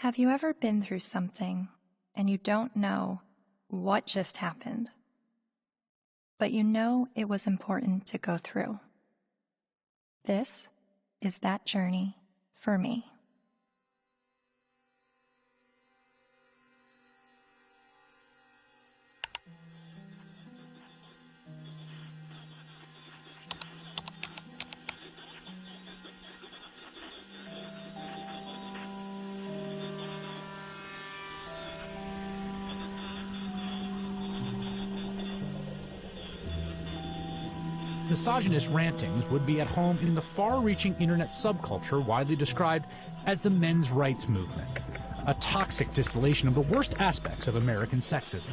Have you ever been through something and you don't know what just happened, but you know it was important to go through? This is that journey for me. Misogynist rantings would be at home in the far-reaching internet subculture widely described as the men's rights movement, a toxic distillation of the worst aspects of American sexism.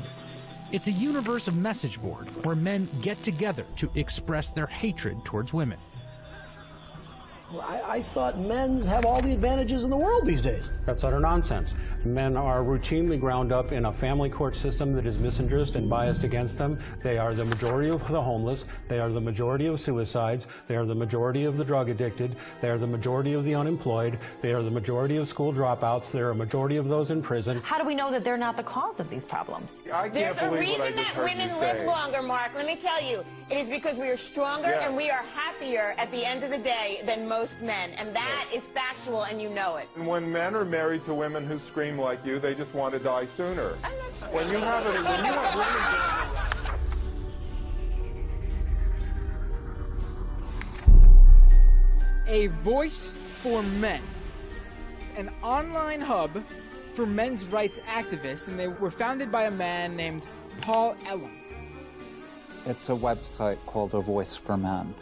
It's a universe of message boards where men get together to express their hatred towards women. I thought men's have all the advantages in the world these days. That's utter nonsense. Men are routinely ground up in a family court system that is misandrist and biased against them. They are the majority of the homeless. They are the majority of suicides. They are the majority of the drug addicted. They are the majority of the unemployed. They are the majority of school dropouts. They are a majority of those in prison. How do we know that they're not the cause of these problems? There's a reason that women live longer, Mark. Let me tell you. It is because we are stronger and we are happier at the end of the day than most men. And that is factual, and you know it. And when men are married to women who scream like you, they just want to die sooner. I'm not sorry. When you have women... A voice for men. An online hub for men's rights activists, and they were founded by a man named Paul Elam. It's a website called A Voice for Men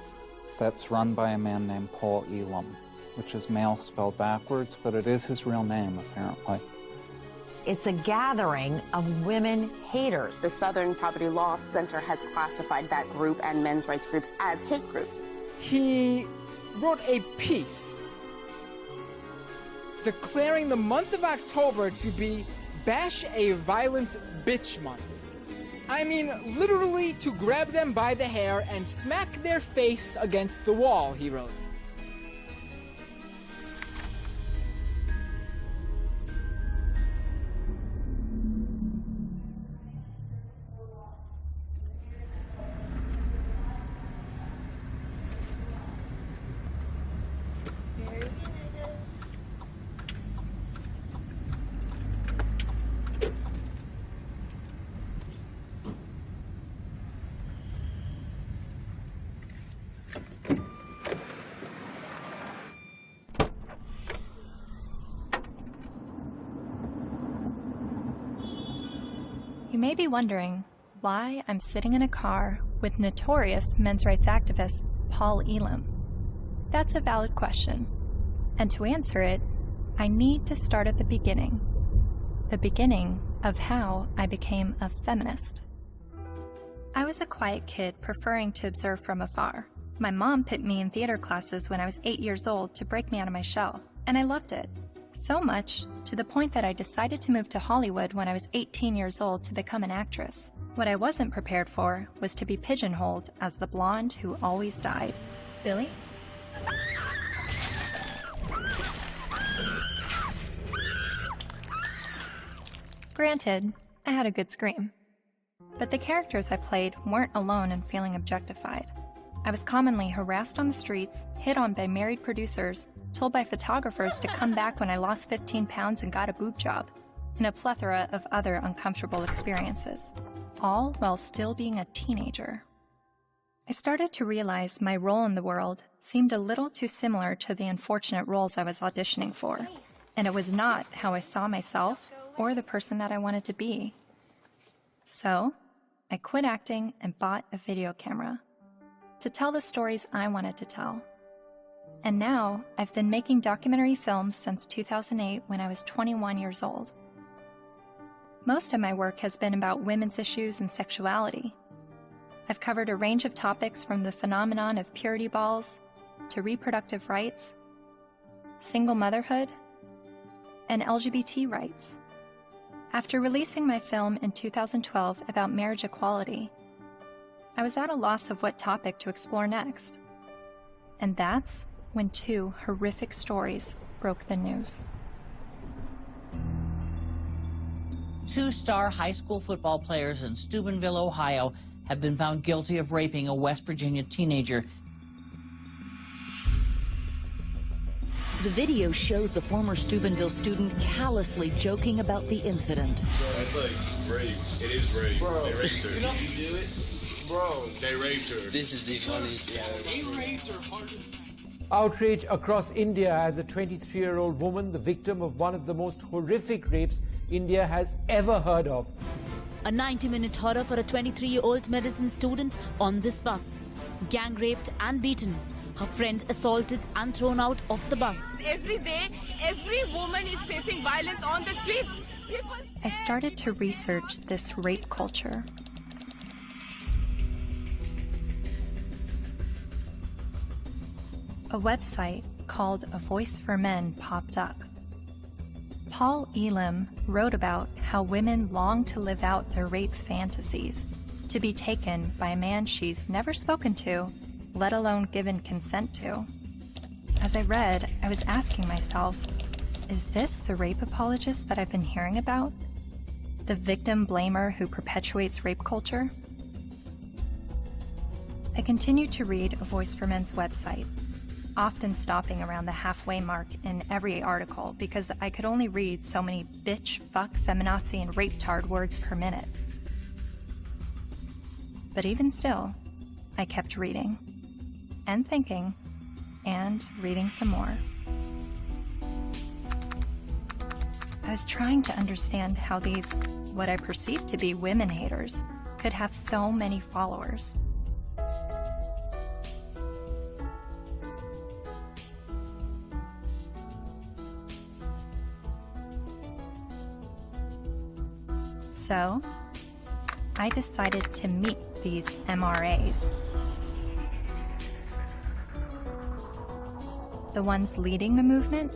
that's run by a man named Paul Elam, which is male spelled backwards, but it is his real name, apparently. It's a gathering of women haters. The Southern Poverty Law Center has classified that group and men's rights groups as hate groups. He wrote a piece declaring the month of October to be Bash a Violent Bitch Month. I mean, literally to grab them by the hair and smack their face against the wall, he wrote. You may be wondering why I'm sitting in a car with notorious men's rights activist Paul Elam. That's a valid question, and to answer it, I need to start at the beginning of how I became a feminist. I was a quiet kid preferring to observe from afar. My mom put me in theater classes when I was 8 years old to break me out of my shell, and I loved it. So much, to the point that I decided to move to Hollywood when I was 18 years old to become an actress. What I wasn't prepared for was to be pigeonholed as the blonde who always died. Billy? Granted, I had a good scream. But the characters I played weren't alone in feeling objectified. I was commonly harassed on the streets, hit on by married producers, told by photographers to come back when I lost 15 pounds and got a boob job, and a plethora of other uncomfortable experiences, all while still being a teenager. I started to realize my role in the world seemed a little too similar to the unfortunate roles I was auditioning for, and it was not how I saw myself or the person that I wanted to be. So, I quit acting and bought a video camera to tell the stories I wanted to tell. And now, I've been making documentary films since 2008 when I was 21 years old. Most of my work has been about women's issues and sexuality. I've covered a range of topics from the phenomenon of purity balls to reproductive rights, single motherhood, and LGBT rights. After releasing my film in 2012 about marriage equality, I was at a loss of what topic to explore next. And that's when two horrific stories broke the news. 2-star high school football players in Steubenville, Ohio, have been found guilty of raping a West Virginia teenager. The video shows the former Steubenville student callously joking about the incident. That's like rape. It is rape. Bro, they raped her. You know you do it? Bro. They raped her. This is the funniest thing. They raped her harder than Outrage across India as a 23-year-old woman, the victim of one of the most horrific rapes India has ever heard of. A 90-minute horror for a 23-year-old medicine student on this bus. Gang raped and beaten. Her friend assaulted and thrown out of the bus. Every day, every woman is facing violence on the street. I started to research this rape culture. A website called A Voice for Men popped up. Paul Elam wrote about how women long to live out their rape fantasies, to be taken by a man she's never spoken to, let alone given consent to. As I read, I was asking myself, is this the rape apologist that I've been hearing about? The victim blamer who perpetuates rape culture? I continued to read A Voice for Men's website, often stopping around the halfway mark in every article because I could only read so many bitch, fuck, feminazi, and rape-tard words per minute. But even still, I kept reading, and thinking, and reading some more. I was trying to understand how these, what I perceived to be women haters, could have so many followers. So, I decided to meet these MRAs. The ones leading the movement,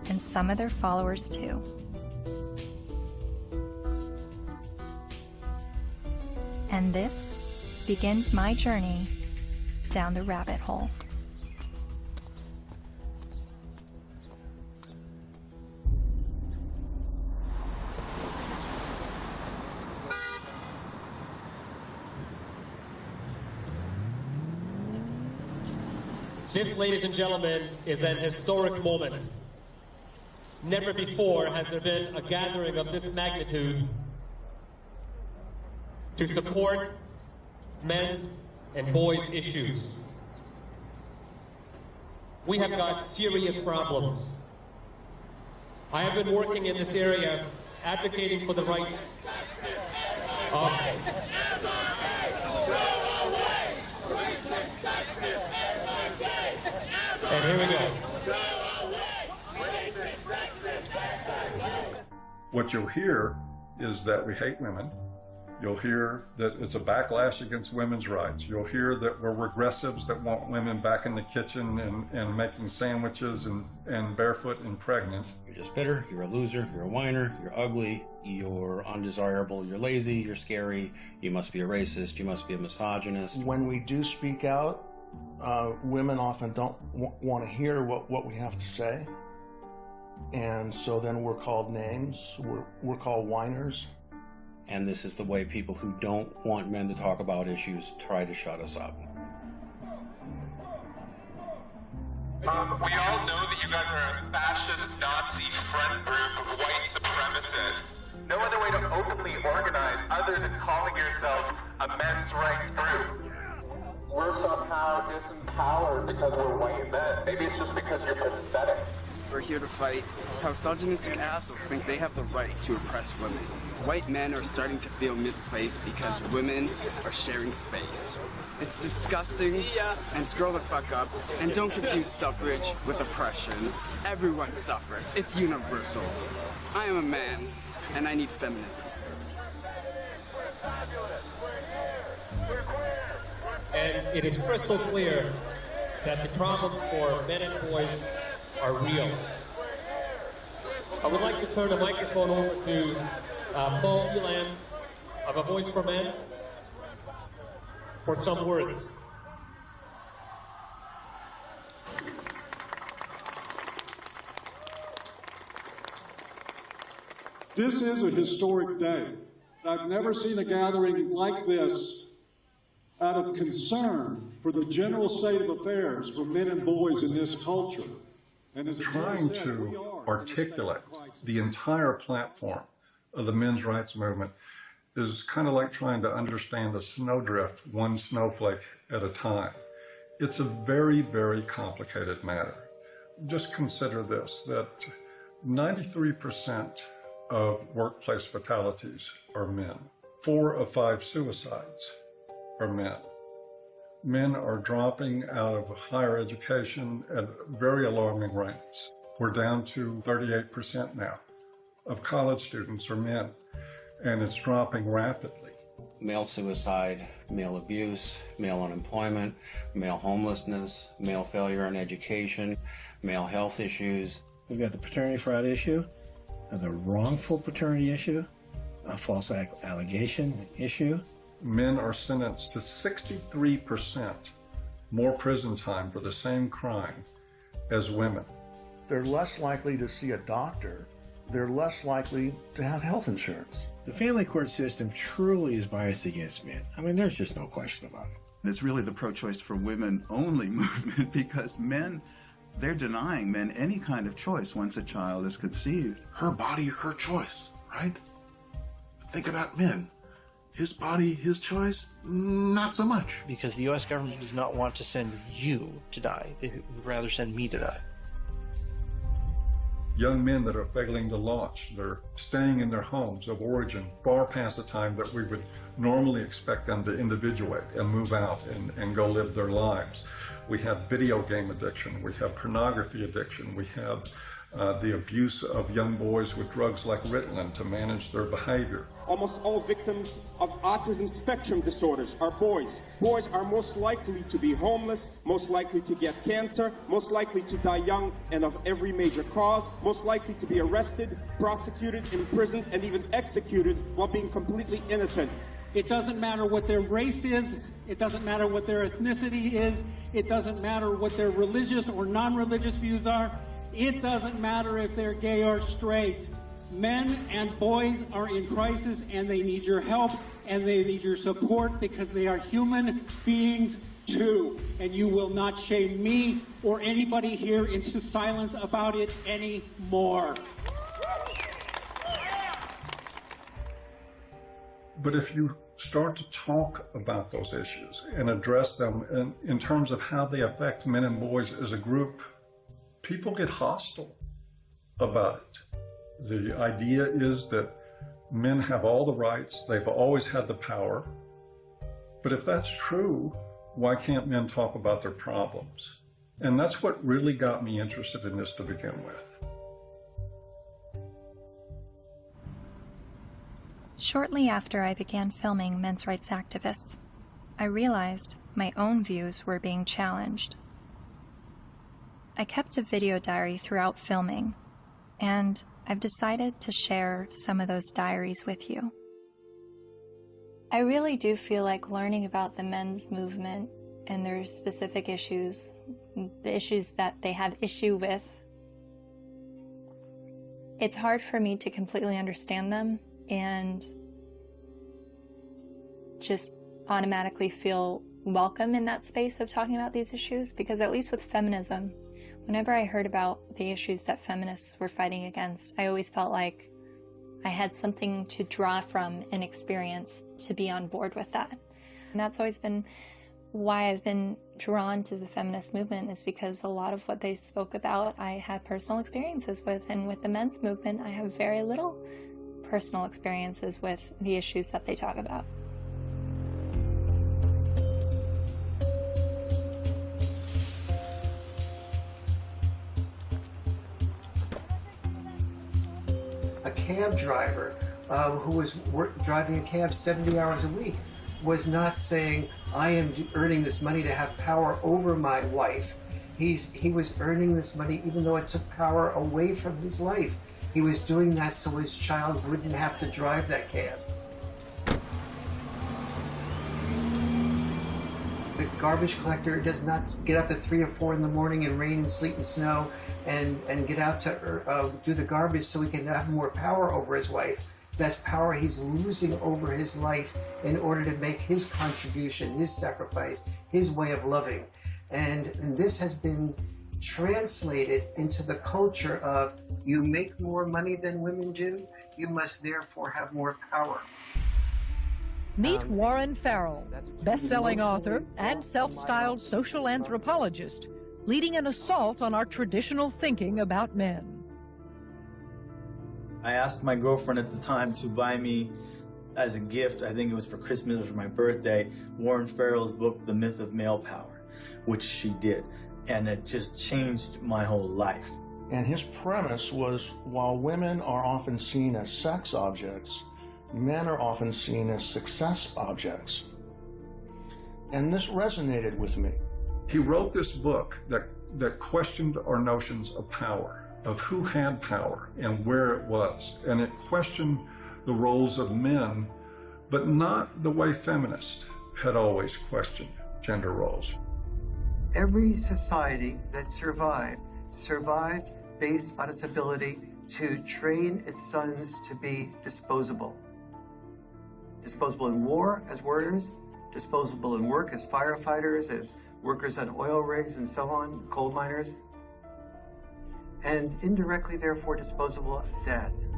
and some of their followers too. And this begins my journey down the rabbit hole. This, ladies and gentlemen, is an historic moment. Never before has there been a gathering of this magnitude to support men's and boys' issues. We have got serious problems. I have been working in this area advocating for the rights of and here we go. What you'll hear is that we hate women. You'll hear that it's a backlash against women's rights. You'll hear that we're regressives that want women back in the kitchen and making sandwiches and barefoot and pregnant. You're just bitter, you're a loser, you're a whiner, you're ugly, you're undesirable, you're lazy, you're scary, you must be a racist, you must be a misogynist. When we do speak out, women often don't want to hear what we have to say. And so then we're called names, we're called whiners. And this is the way people who don't want men to talk about issues try to shut us up. We all know that you guys are a fascist, Nazi friend group of white supremacists. No other way to openly organize other than calling yourselves a men's rights group. We're somehow disempowered because we're white men. Maybe it's just because you're pathetic. We're here to fight how misogynistic assholes think they have the right to oppress women. White men are starting to feel misplaced because women are sharing space. It's disgusting, and scroll the fuck up, and don't confuse suffrage with oppression. Everyone suffers. It's universal. I am a man, and I need feminism. And it is crystal clear that the problems for men and boys are real. I would like to turn the microphone over to Paul Elam of A Voice for Men for some words. This is a historic day. I've never seen a gathering like this out of concern for the general state of affairs for men and boys in this culture. And as trying to articulate the entire platform of the men's rights movement is kind of like trying to understand a snowdrift one snowflake at a time. It's a very, very complicated matter. Just consider this, that 93% of workplace fatalities are men. 4 of 5 suicides are men. Men are dropping out of higher education at very alarming rates. We're down to 38% now of college students are men, and it's dropping rapidly. Male suicide, male abuse, male unemployment, male homelessness, male failure in education, male health issues. We've got the paternity fraud issue, the wrongful paternity issue, a false allegation issue. Men are sentenced to 63% more prison time for the same crime as women. They're less likely to see a doctor. They're less likely to have health insurance. The family court system truly is biased against men. I mean, there's just no question about it. It's really the pro-choice for women only movement, because men, they're denying men any kind of choice once a child is conceived. Her body, her choice, right? Think about men. His body, his choice, not so much. Because the U.S. government does not want to send you to die. They would rather send me to die. Young men that are failing to launch, they're staying in their homes of origin far past the time that we would normally expect them to individuate and move out and go live their lives. We have video game addiction, we have pornography addiction, we have the abuse of young boys with drugs like Ritalin to manage their behavior. Almost all victims of autism spectrum disorders are boys. Boys are most likely to be homeless, most likely to get cancer, most likely to die young and of every major cause, most likely to be arrested, prosecuted, imprisoned, and even executed while being completely innocent. It doesn't matter what their race is, it doesn't matter what their ethnicity is, it doesn't matter what their religious or non-religious views are, it doesn't matter if they're gay or straight. Men and boys are in crisis, and they need your help and they need your support, because they are human beings too. And you will not shame me or anybody here into silence about it anymore. But if you start to talk about those issues and address them in terms of how they affect men and boys as a group, people get hostile about it. The idea is that men have all the rights, they've always had the power. But if that's true, why can't men talk about their problems? And that's what really got me interested in this to begin with. Shortly after I began filming men's rights activists, I realized my own views were being challenged. I kept a video diary throughout filming, and I've decided to share some of those diaries with you. I really do feel like learning about the men's movement and their specific issues, the issues that they have issue with, it's hard for me to completely understand them and just automatically feel welcome in that space of talking about these issues, because at least with feminism, whenever I heard about the issues that feminists were fighting against, I always felt like I had something to draw from and experience to be on board with that. And that's always been why I've been drawn to the feminist movement, is because a lot of what they spoke about I had personal experiences with, and with the men's movement I have very little personal experiences with the issues that they talk about. A cab driver who was driving a cab 70 hours a week was not saying, I am earning this money to have power over my wife. He was earning this money even though it took power away from his life. He was doing that so his child wouldn't have to drive that cab. The garbage collector does not get up at 3 or 4 in the morning in rain and sleet and snow and get out to do the garbage so he can have more power over his wife. That's power he's losing over his life in order to make his contribution, his sacrifice, his way of loving. And this has been translated into the culture of, you make more money than women do, you must therefore have more power. Meet Warren Farrell, best-selling author and self-styled social anthropologist, leading an assault on our traditional thinking about men. I asked my girlfriend at the time to buy me, as a gift, I think it was for Christmas or for my birthday, Warren Farrell's book, The Myth of Male Power, which she did. And it just changed my whole life. And his premise was, while women are often seen as sex objects, men are often seen as success objects. And this resonated with me. He wrote this book that questioned our notions of power, of who had power and where it was. And it questioned the roles of men, but not the way feminists had always questioned gender roles. Every society that survived based on its ability to train its sons to be disposable. Disposable in war as warriors, disposable in work as firefighters, as workers on oil rigs and so on, coal miners, and indirectly, therefore, disposable as dads.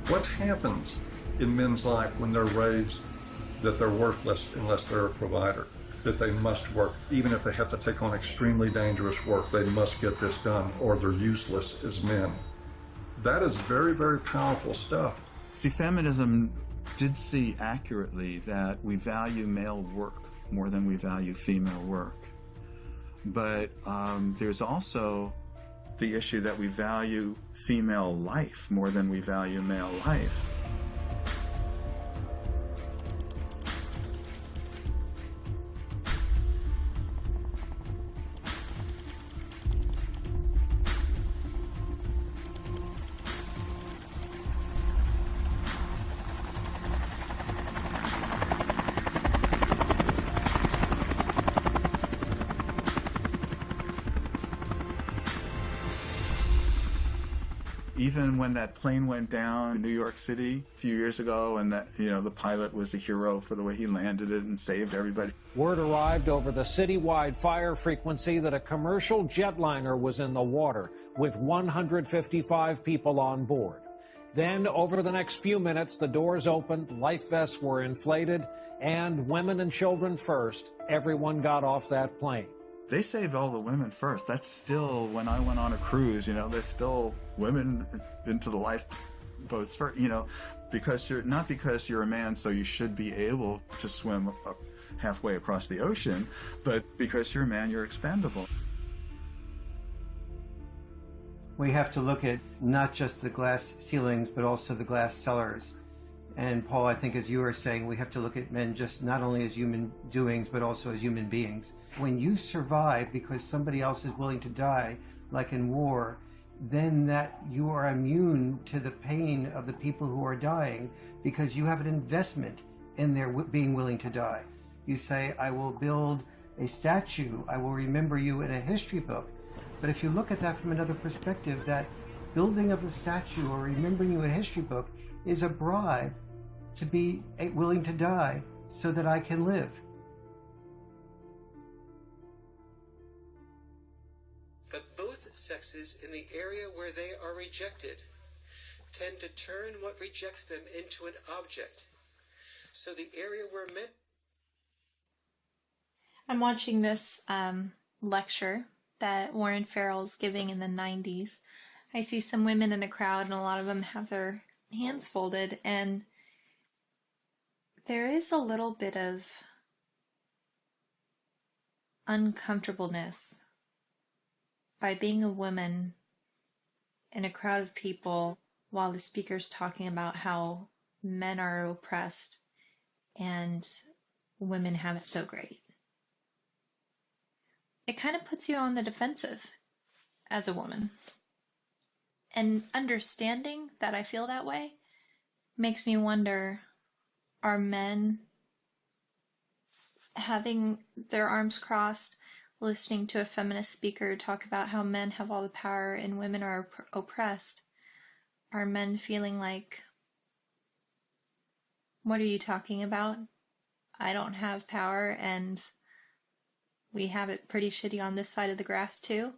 What happens in men's life when they're raised that they're worthless unless they're a provider, that they must work, even if they have to take on extremely dangerous work, they must get this done, or they're useless as men? That is very, very powerful stuff. See, feminism did see accurately that we value male work more than we value female work. But there's also the issue that we value female life more than we value male life. Even when that plane went down in New York City a few years ago, and that, the pilot was a hero for the way he landed it and saved everybody. Word arrived over the citywide fire frequency that a commercial jetliner was in the water with 155 people on board. Then, over the next few minutes, the doors opened, life vests were inflated, and women and children first, everyone got off that plane. They saved all the women first. That's still, when I went on a cruise, there's still women into the lifeboats first, not because you're a man, so you should be able to swim halfway across the ocean, but because you're a man, you're expendable. We have to look at not just the glass ceilings, but also the glass cellars. And Paul, I think as you were saying, we have to look at men just not only as human doings, but also as human beings. When you survive because somebody else is willing to die, like in war, then that you are immune to the pain of the people who are dying because you have an investment in their being willing to die. You say, I will build a statue, I will remember you in a history book. But if you look at that from another perspective, that building of the statue or remembering you in a history book is a bribe to be willing to die so that I can live. But both sexes, in the area where they are rejected, tend to turn what rejects them into an object. So the area where men... I'm watching this lecture that Warren Farrell's giving in the 90s. I see some women in the crowd, and a lot of them have their hands folded, and there is a little bit of uncomfortableness by being a woman in a crowd of people while the speaker's talking about how men are oppressed and women have it so great. It kind of puts you on the defensive as a woman. And understanding that I feel that way makes me wonder, are men having their arms crossed, listening to a feminist speaker talk about how men have all the power and women are oppressed? Are men feeling like, what are you talking about? I don't have power and we have it pretty shitty on this side of the grass too?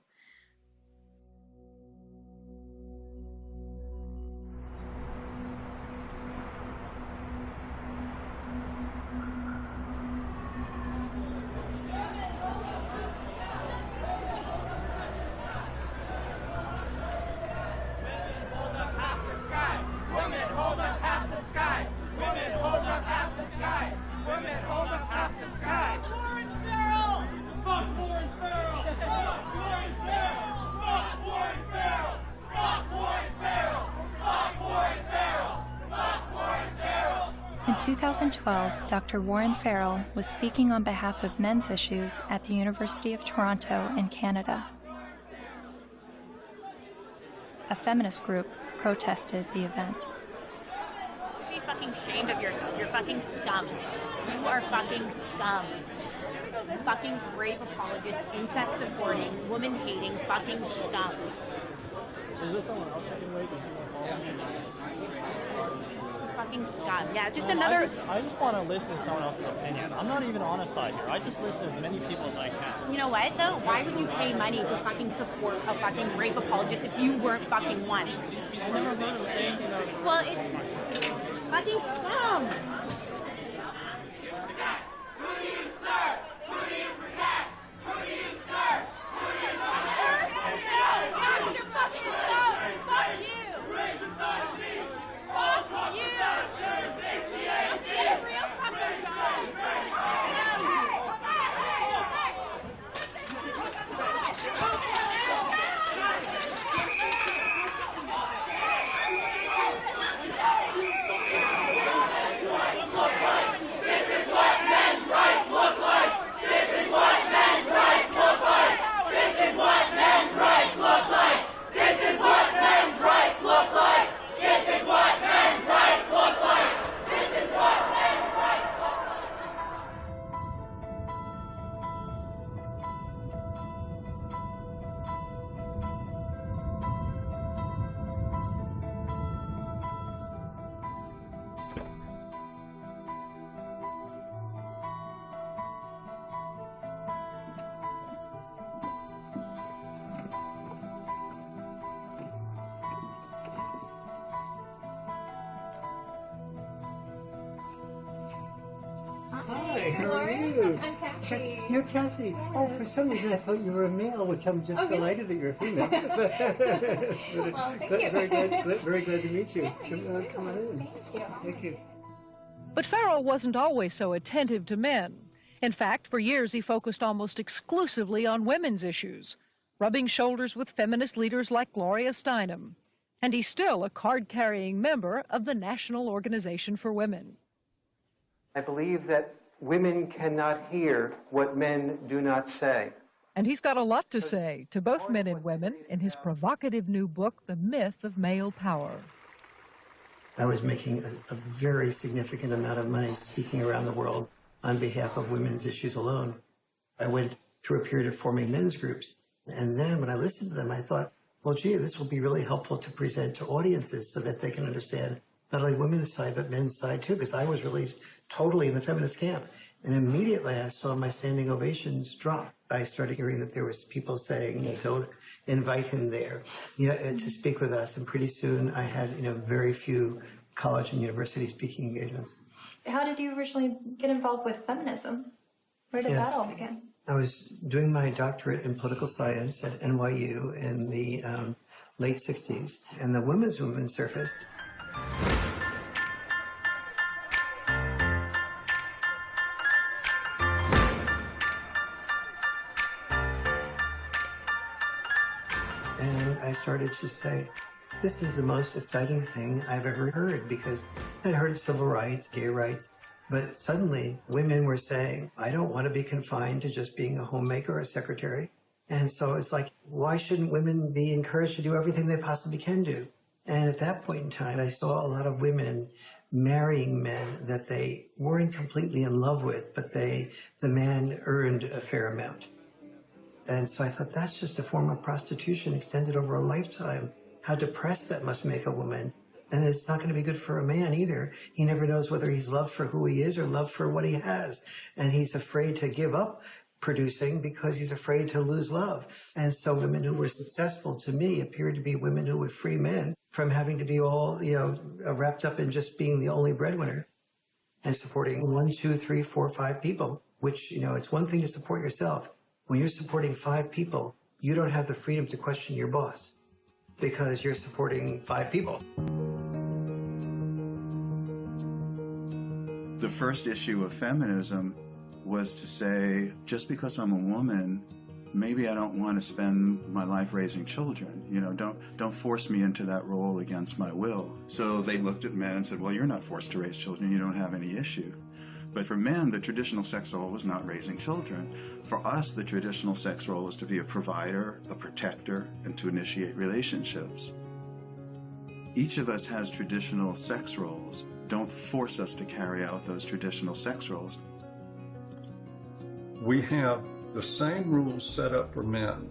In 2012, Dr. Warren Farrell was speaking on behalf of men's issues at the University of Toronto in Canada. A feminist group protested the event. Be fucking ashamed of yourself. You're fucking scum. You are fucking scum. Fucking rape apologist, incest supporting, woman hating, fucking scum. Is there someone else I can wait? Fucking scum. Yeah, just another. I just want to listen to someone else's opinion. I'm not even on a side here. I just listen to as many people as I can. You know what though? Why would you pay money to fucking support a fucking rape apologist if you weren't fucking one? I never heard him say anything that was. Well, it's fucking scum. Who do you serve? Who do you protect? Who do you serve? Who do you protect? You're fucking scum. Fuck you. Raise your side of me. Fuck you. Real fucking scum. Hi, how are you? I'm Cassie. You're Cassie. Oh, for some reason I thought you were a male, which I'm just delighted that you're a female. Well, thank you. Very glad to meet you. Yeah, Come on in. Thank you. Thank you. But Farrell wasn't always so attentive to men. In fact, for years he focused almost exclusively on women's issues, rubbing shoulders with feminist leaders like Gloria Steinem. And he's still a card-carrying member of the National Organization for Women. I believe that women cannot hear what men do not say. And he's got a lot to say to both men and women in his provocative new book, The Myth of Male Power. I was making a very significant amount of money speaking around the world on behalf of women's issues alone. I went through a period of forming men's groups. And then when I listened to them, I thought, well, gee, this will be really helpful to present to audiences so that they can understand not only women's side, but men's side too, because I was really totally in the feminist camp. And immediately I saw my standing ovations drop. I started hearing that there was people saying, don't invite him there, to speak with us. And pretty soon I had, very few college and university speaking engagements. How did you originally get involved with feminism? Where did that all begin? I was doing my doctorate in political science at NYU in the late 60s, and the women's movement surfaced. And I started to say, this is the most exciting thing I've ever heard, because I'd heard of civil rights, gay rights, But suddenly, women were saying, I don't want to be confined to just being a homemaker or a secretary. And so it's like, why shouldn't women be encouraged to do everything they possibly can do? And at that point in time, I saw a lot of women marrying men that they weren't completely in love with, but the man earned a fair amount. And so I thought, that's just a form of prostitution extended over a lifetime. How depressed that must make a woman. And it's not going to be good for a man either. He never knows whether he's loved for who he is or loved for what he has. And he's afraid to give up producing because he's afraid to lose love. And so women who were successful to me appeared to be women who would free men from having to be all, wrapped up in just being the only breadwinner and supporting 1, 2, 3, 4, 5 people, which, it's one thing to support yourself. When you're supporting 5 people, you don't have the freedom to question your boss because you're supporting 5 people. The first issue of feminism was to say, just because I'm a woman, maybe I don't want to spend my life raising children. Don't force me into that role against my will. So they looked at men and said, well, you're not forced to raise children. You don't have any issue. But for men, the traditional sex role was not raising children. For us, the traditional sex role is to be a provider, a protector, and to initiate relationships. Each of us has traditional sex roles. Don't force us to carry out those traditional sex roles. We have the same rules set up for men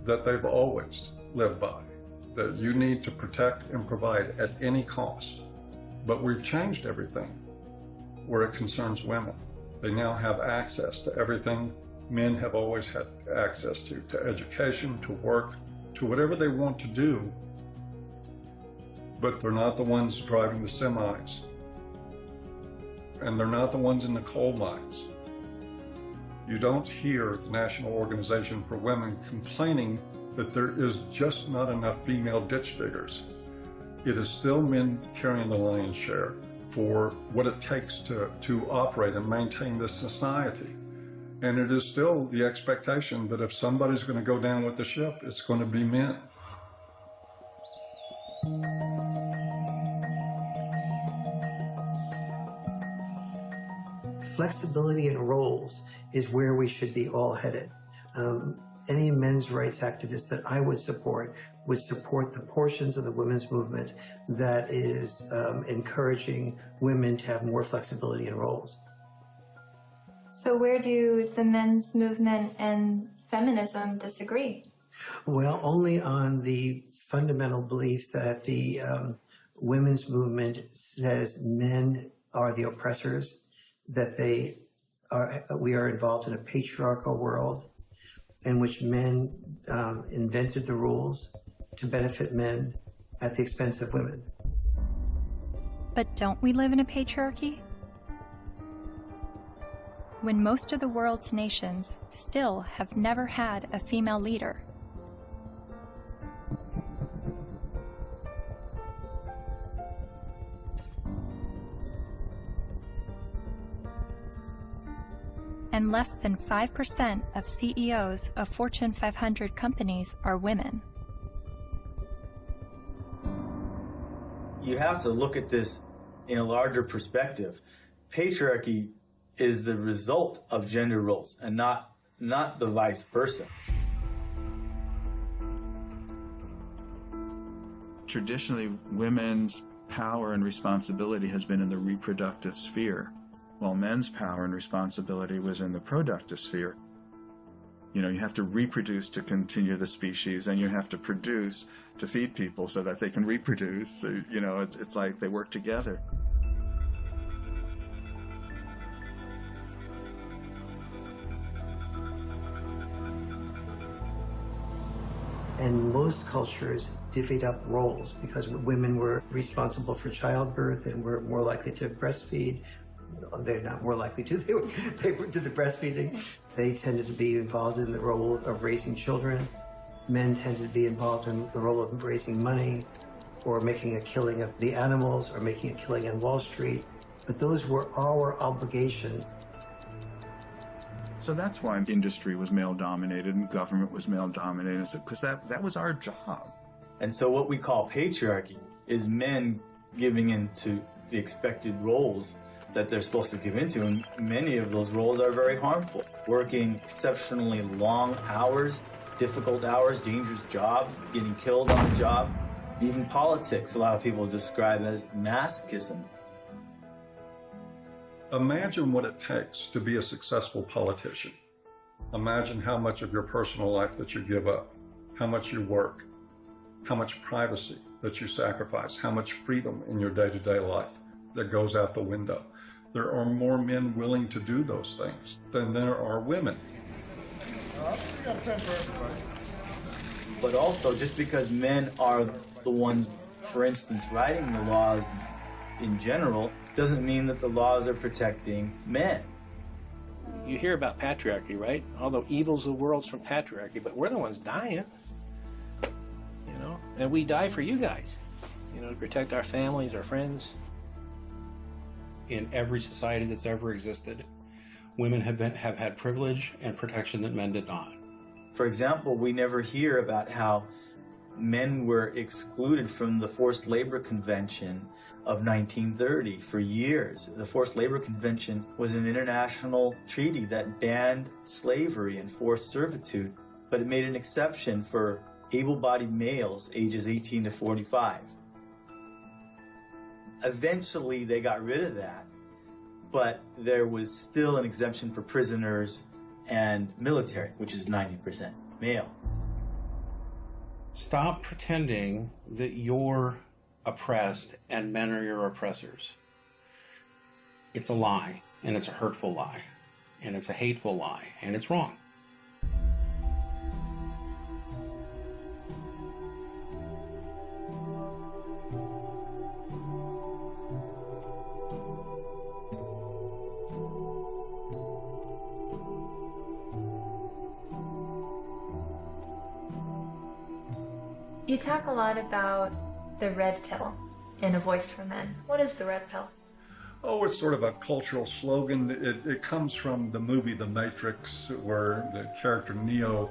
that they've always lived by, that you need to protect and provide at any cost. But we've changed everything where it concerns women. They now have access to everything men have always had access to education, to work, to whatever they want to do. But they're not the ones driving the semis. And they're not the ones in the coal mines. You don't hear the National Organization for Women complaining that there is just not enough female ditch diggers. It is still men carrying the lion's share for what it takes to operate and maintain this society. And it is still the expectation that if somebody's going to go down with the ship, it's going to be men. Flexibility in roles is where we should be all headed. Any men's rights activist that I would support the portions of the women's movement that is encouraging women to have more flexibility in roles. So where do the men's movement and feminism disagree? Well, only on the fundamental belief that the women's movement says men are the oppressors, that we are involved in a patriarchal world in which men invented the rules to benefit men at the expense of women. But don't we live in a patriarchy? When most of the world's nations still have never had a female leader. And less than 5% of CEOs of Fortune 500 companies are women. You have to look at this in a larger perspective. Patriarchy is the result of gender roles and not the vice versa. Traditionally, women's power and responsibility has been in the reproductive sphere, while men's power and responsibility was in the productive sphere. You have to reproduce to continue the species, and you have to produce to feed people so that they can reproduce. So, it's like they work together. And most cultures divvied up roles because women were responsible for childbirth and were more likely to breastfeed. They're not more likely to, they did the breastfeeding. They tended to be involved in the role of raising children. Men tended to be involved in the role of raising money or making a killing of the animals or making a killing on Wall Street. But those were our obligations. So that's why industry was male-dominated and government was male-dominated, because that was our job. And so what we call patriarchy is men giving into the expected roles that they're supposed to give into, and many of those roles are very harmful. Working exceptionally long hours, difficult hours, dangerous jobs, getting killed on the job. Even politics, a lot of people describe as masochism. Imagine what it takes to be a successful politician. Imagine how much of your personal life that you give up, how much you work, how much privacy that you sacrifice, how much freedom in your day-to-day life that goes out the window. There are more men willing to do those things than there are women. But also, just because men are the ones, for instance, writing the laws in general, doesn't mean that the laws are protecting men. You hear about patriarchy, right? All the evils of the world's from patriarchy, but we're the ones dying, you know? And we die for you guys, you know, to protect our families, our friends. In every society that's ever existed, women have had privilege and protection that men did not. For example, we never hear about how men were excluded from the Forced Labor Convention of 1930 for years. The Forced Labor Convention was an international treaty that banned slavery and forced servitude, but it made an exception for able-bodied males ages 18 to 45. Eventually, they got rid of that, but there was still an exemption for prisoners and military, which is 90% male. Stop pretending that you're oppressed and men are your oppressors. It's a lie, and it's a hurtful lie, and it's a hateful lie, and it's wrong. You talk a lot about the red pill in A Voice for Men. What is the red pill? Oh, it's sort of a cultural slogan. It comes from the movie The Matrix, where the character Neo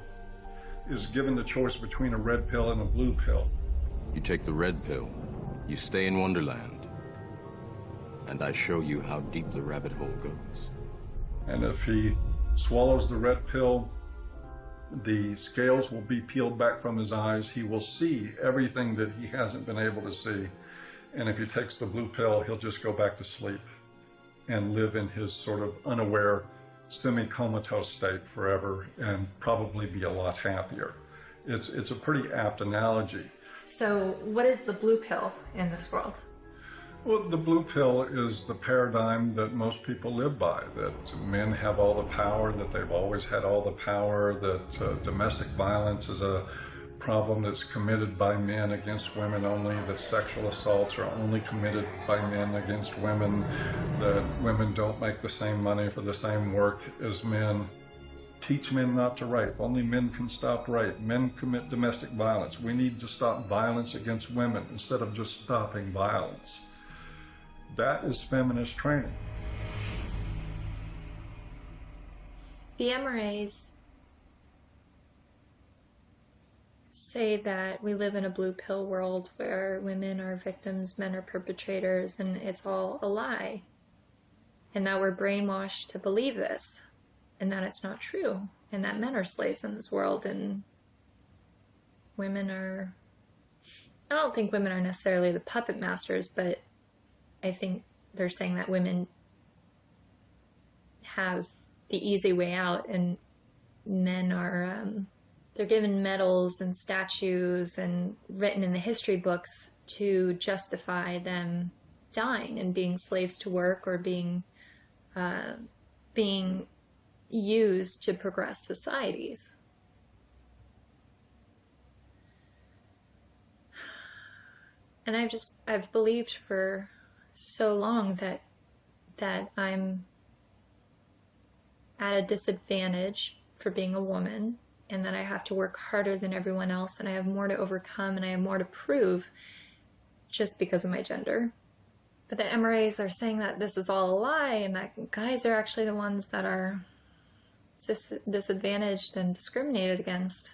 is given the choice between a red pill and a blue pill. You take the red pill, you stay in Wonderland, and I show you how deep the rabbit hole goes. And if he swallows the red pill, the scales will be peeled back from his eyes. He will see everything that he hasn't been able to see. And if he takes the blue pill, he'll just go back to sleep and live in his sort of unaware, semi-comatose state forever and probably be a lot happier. It's a pretty apt analogy. So what is the blue pill in this world? Well, the blue pill is the paradigm that most people live by, that men have all the power, that they've always had all the power, that domestic violence is a problem that's committed by men against women only, that sexual assaults are only committed by men against women, that women don't make the same money for the same work as men. Teach men not to rape. Only men can stop rape. Men commit domestic violence. We need to stop violence against women instead of just stopping violence. That is feminist training. The MRAs say that we live in a blue pill world where women are victims, men are perpetrators, and it's all a lie. And that we're brainwashed to believe this, and that it's not true, and that men are slaves in this world, and women are... I don't think women are necessarily the puppet masters, but I think they're saying that women have the easy way out, and men are, they're given medals and statues and written in the history books to justify them dying and being slaves to work or being used to progress societies. And I've believed for so long that I'm at a disadvantage for being a woman, and that I have to work harder than everyone else, and I have more to overcome, and I have more to prove just because of my gender. But the MRAs are saying that this is all a lie, and that guys are actually the ones that are disadvantaged and discriminated against.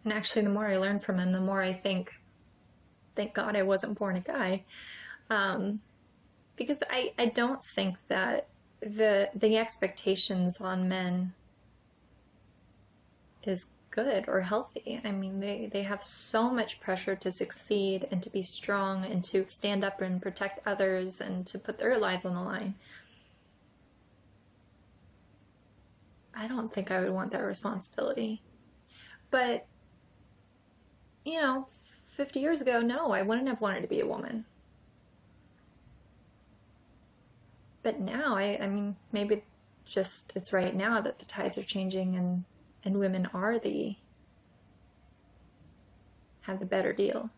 And actually, the more I learn from them, the more I think thank God I wasn't born a guy. Because I don't think that the expectations on men is good or healthy. I mean, they have so much pressure to succeed and to be strong and to stand up and protect others and to put their lives on the line. I don't think I would want that responsibility. But, you know, 50 years ago, no, I wouldn't have wanted to be a woman. But now, I mean, maybe just it's right now that the tides are changing and women have the better deal.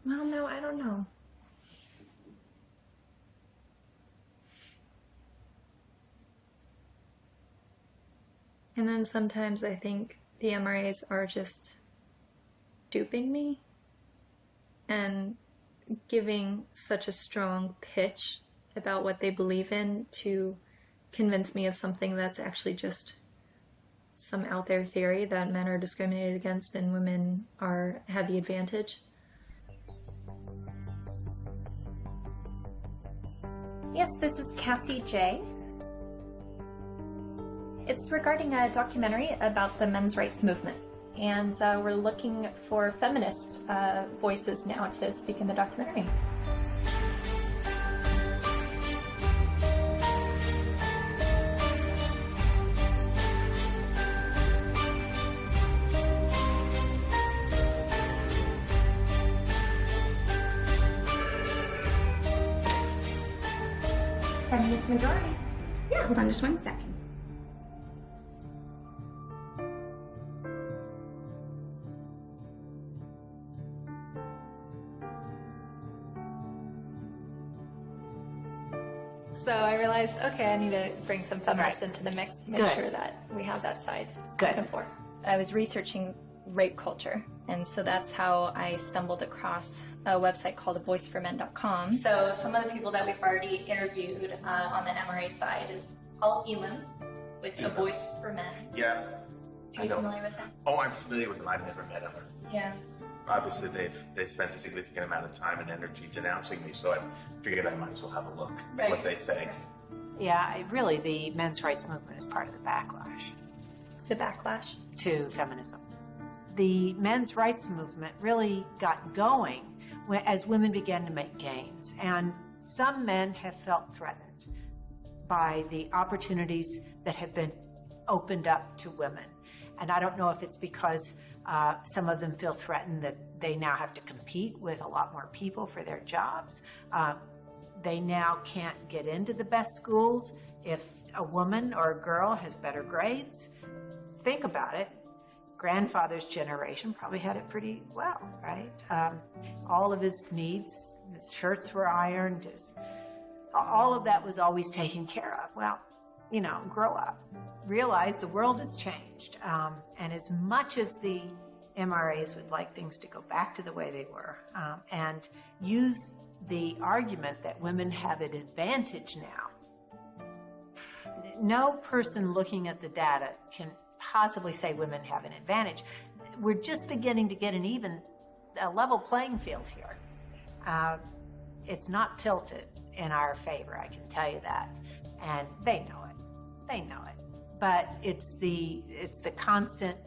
Well, no, I don't know. And then sometimes I think the MRAs are just duping me and giving such a strong pitch about what they believe in to convince me of something that's actually just some out there theory that men are discriminated against and women have the advantage. Yes, this is Cassie Jaye. It's regarding a documentary about the men's rights movement, and we're looking for feminist voices now to speak in the documentary. Feminist majority. Yeah, hold on just 1 second. So I realized, okay, I need to bring some feminists into the mix, make Good. sure that we have that side Good. spoken for. I was researching rape culture, and so that's how I stumbled across a website called avoiceformen.com. So some of the people that we've already interviewed on the MRA side is Paul Elam with A Voice for Men. Yeah. Are you familiar with him? Oh, I'm familiar with them. I've never met them. Yeah. Obviously, they've spent a significant amount of time and energy denouncing me, so I figured I might as well have a look at what they say. Yeah, really, the men's rights movement is part of the backlash. The backlash? To feminism. The men's rights movement really got going as women began to make gains, and some men have felt threatened by the opportunities that have been opened up to women. And I don't know if it's because some of them feel threatened that they now have to compete with a lot more people for their jobs. They now can't get into the best schools if a woman or a girl has better grades. Think about it. Grandfather's generation probably had it pretty well, right? All of his needs, his shirts were ironed, all of that was always taken care of. Well, you know, grow up. Realize the world has changed. And as much as the MRAs would like things to go back to the way they were, and use the argument that women have an advantage now, no person looking at the data can possibly say women have an advantage. We're just beginning to get a level playing field here. It's not tilted in our favor, I can tell you that. And they know it. They know it. But it's the constant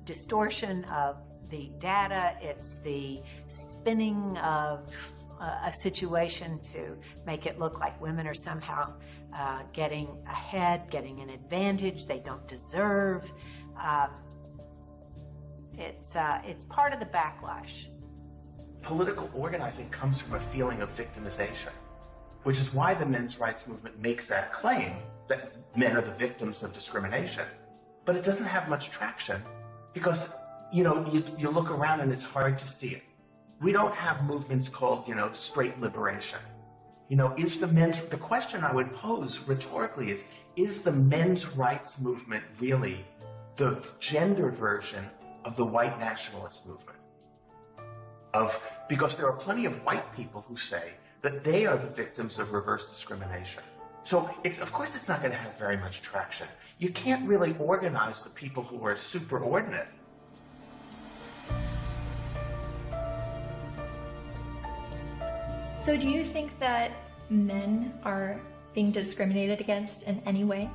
distortion of the data. It's the spinning of a situation to make it look like women are somehow getting ahead, getting an advantage they don't deserve. It's part of the backlash. Political organizing comes from a feeling of victimization, which is why the men's rights movement makes that claim that men are the victims of discrimination. But it doesn't have much traction because, you know, you look around and it's hard to see it. We don't have movements called, you know, straight liberation. You know, the question I would pose rhetorically is the men's rights movement really the gender version of the white nationalist movement? Because there are plenty of white people who say that they are the victims of reverse discrimination. So of course it's not going to have very much traction. You can't really organize the people who are superordinate. So do you think that men are being discriminated against in any way?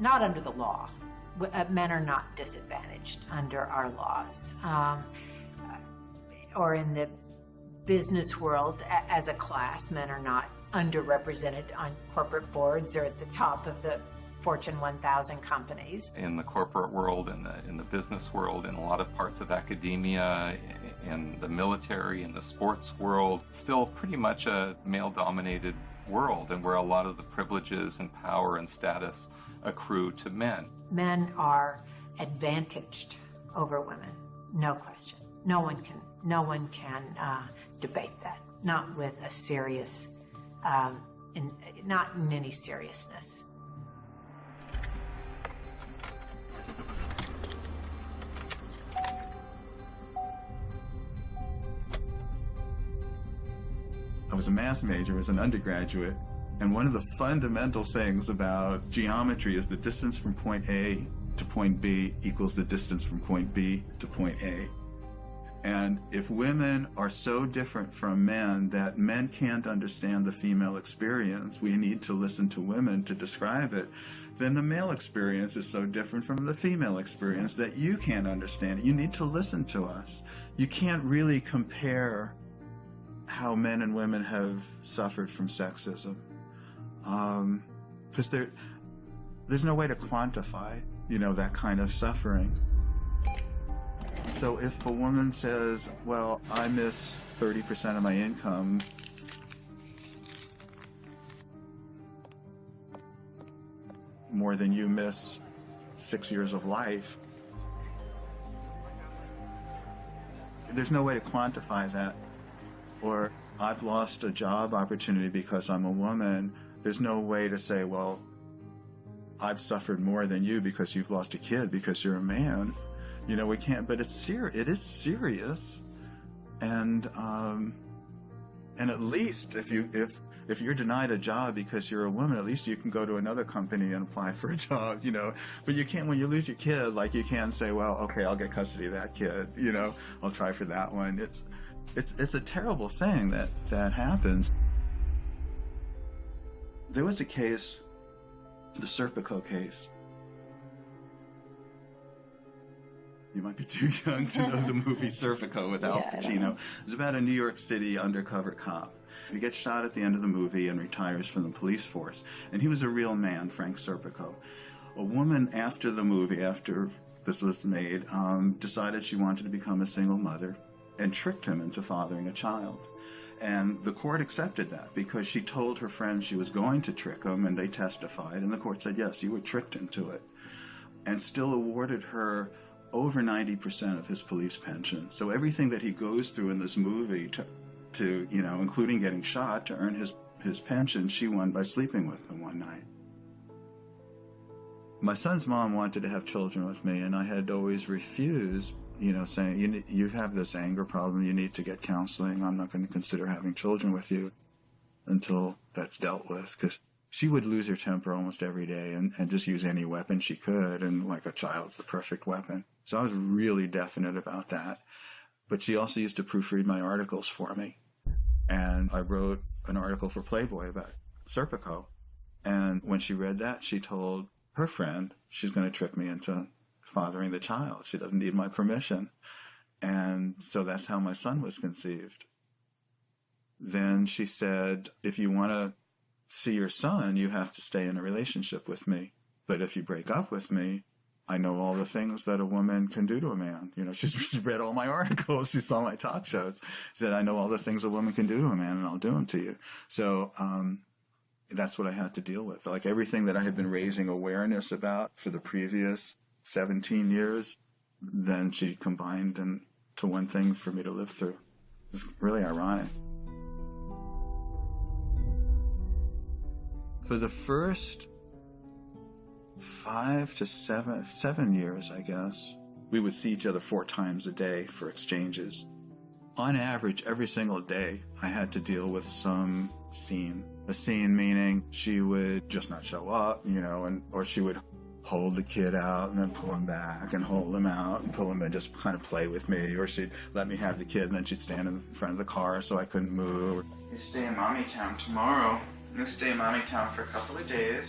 Not under the law. Men are not disadvantaged under our laws. Or in the business world, as a class, men are not underrepresented on corporate boards or at the top of the Fortune 1000 companies. In the corporate world, in the business world, in a lot of parts of academia, in the military, in the sports world, still pretty much a male-dominated world, and where a lot of the privileges and power and status accrue to men. Men are advantaged over women, no question. No one can debate that, not with a serious, not in any seriousness. I was a math major as an undergraduate, and one of the fundamental things about geometry is the distance from point A to point B equals the distance from point B to point A. And if women are so different from men that men can't understand the female experience, we need to listen to women to describe it, then the male experience is so different from the female experience that you can't understand it. You need to listen to us. You can't really compare how men and women have suffered from sexism, because there's no way to quantify, that kind of suffering. So if a woman says, well, I miss 30% of my income, more than you miss 6 years of life, there's no way to quantify that. Or I've lost a job opportunity because I'm a woman. There's no way to say, well, I've suffered more than you because you've lost a kid because you're a man. We can't, but it is serious. And at least if you're denied a job because you're a woman, at least you can go to another company and apply for a job, But you can't, when you lose your kid, you can't say, well, okay, I'll get custody of that kid, I'll try for that one. It's a terrible thing that happens. There was a case, the Serpico case. You might be too young to know the movie Serpico with Al Pacino. It was about a New York City undercover cop. He gets shot at the end of the movie and retires from the police force. And he was a real man, Frank Serpico. A woman after the movie, after this was made, decided she wanted to become a single mother and tricked him into fathering a child. And the court accepted that because she told her friends she was going to trick him, and they testified, and the court said, yes, you were tricked into it, and still awarded her over 90% of his police pension. So everything that he goes through in this movie to including getting shot, to earn his pension, she won by sleeping with him one night. My son's mom wanted to have children with me, and I had always refused, saying, you have this anger problem, you need to get counseling, I'm not going to consider having children with you until that's dealt with, because she would lose her temper almost every day and just use any weapon she could, and like a child's the perfect weapon. So I was really definite about that. But she also used to proofread my articles for me. And I wrote an article for Playboy about Serpico. And when she read that, she told her friend she's going to trick me into fathering the child. She doesn't need my permission. And so that's how my son was conceived. Then she said, if you want to see your son, you have to stay in a relationship with me. But if you break up with me, I know all the things that a woman can do to a man. She's read all my articles. She saw my talk shows. She said, I know all the things a woman can do to a man, and I'll do them to you. So that's what I had to deal with. Like everything that I had been raising awareness about for the previous 17 years, then she combined into one thing for me to live through. It's really ironic. For the first 5 to 7 years, I guess, we would see each other 4 times a day for exchanges. On average, every single day, I had to deal with some scene. A scene meaning she would just not show up, or she would hold the kid out and then pull him back and hold him out and pull him and just kind of play with me. Or she'd let me have the kid and then she'd stand in front of the car so I couldn't move. You stay in Mommy Town tomorrow. You stay in Mommy Town for a couple of days,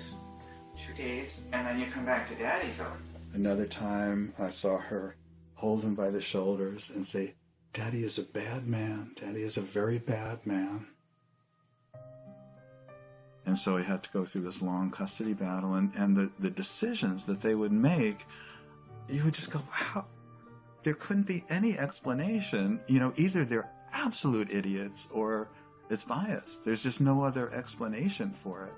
2 days, and then you come back to Daddyville. Another time I saw her hold him by the shoulders and say, "Daddy is a bad man. Daddy is a very bad man." And so he had to go through this long custody battle, and the decisions that they would make, you would just go, wow, there couldn't be any explanation. You know, either they're absolute idiots or it's biased. There's just no other explanation for it.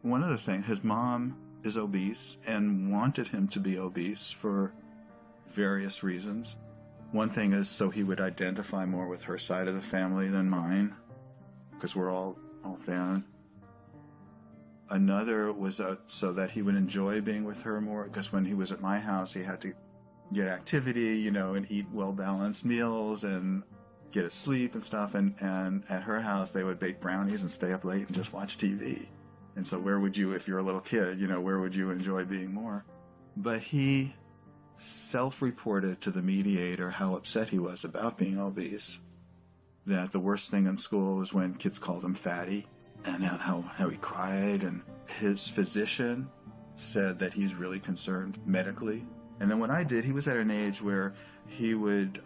One other thing, his mom is obese and wanted him to be obese for various reasons. One thing is so he would identify more with her side of the family than mine, because we're all thin. Another was so that he would enjoy being with her more, because when he was at my house, he had to get activity, you know, and eat well-balanced meals and get his sleep and stuff. And at her house, they would bake brownies and stay up late and just watch TV. And so where would you, if you're a little kid, you know, where would you enjoy being more? But he self-reported to the mediator how upset he was about being obese. That the worst thing in school was when kids called him fatty, and how he cried. And his physician said that he's really concerned medically. And then when I did, he was at an age where he would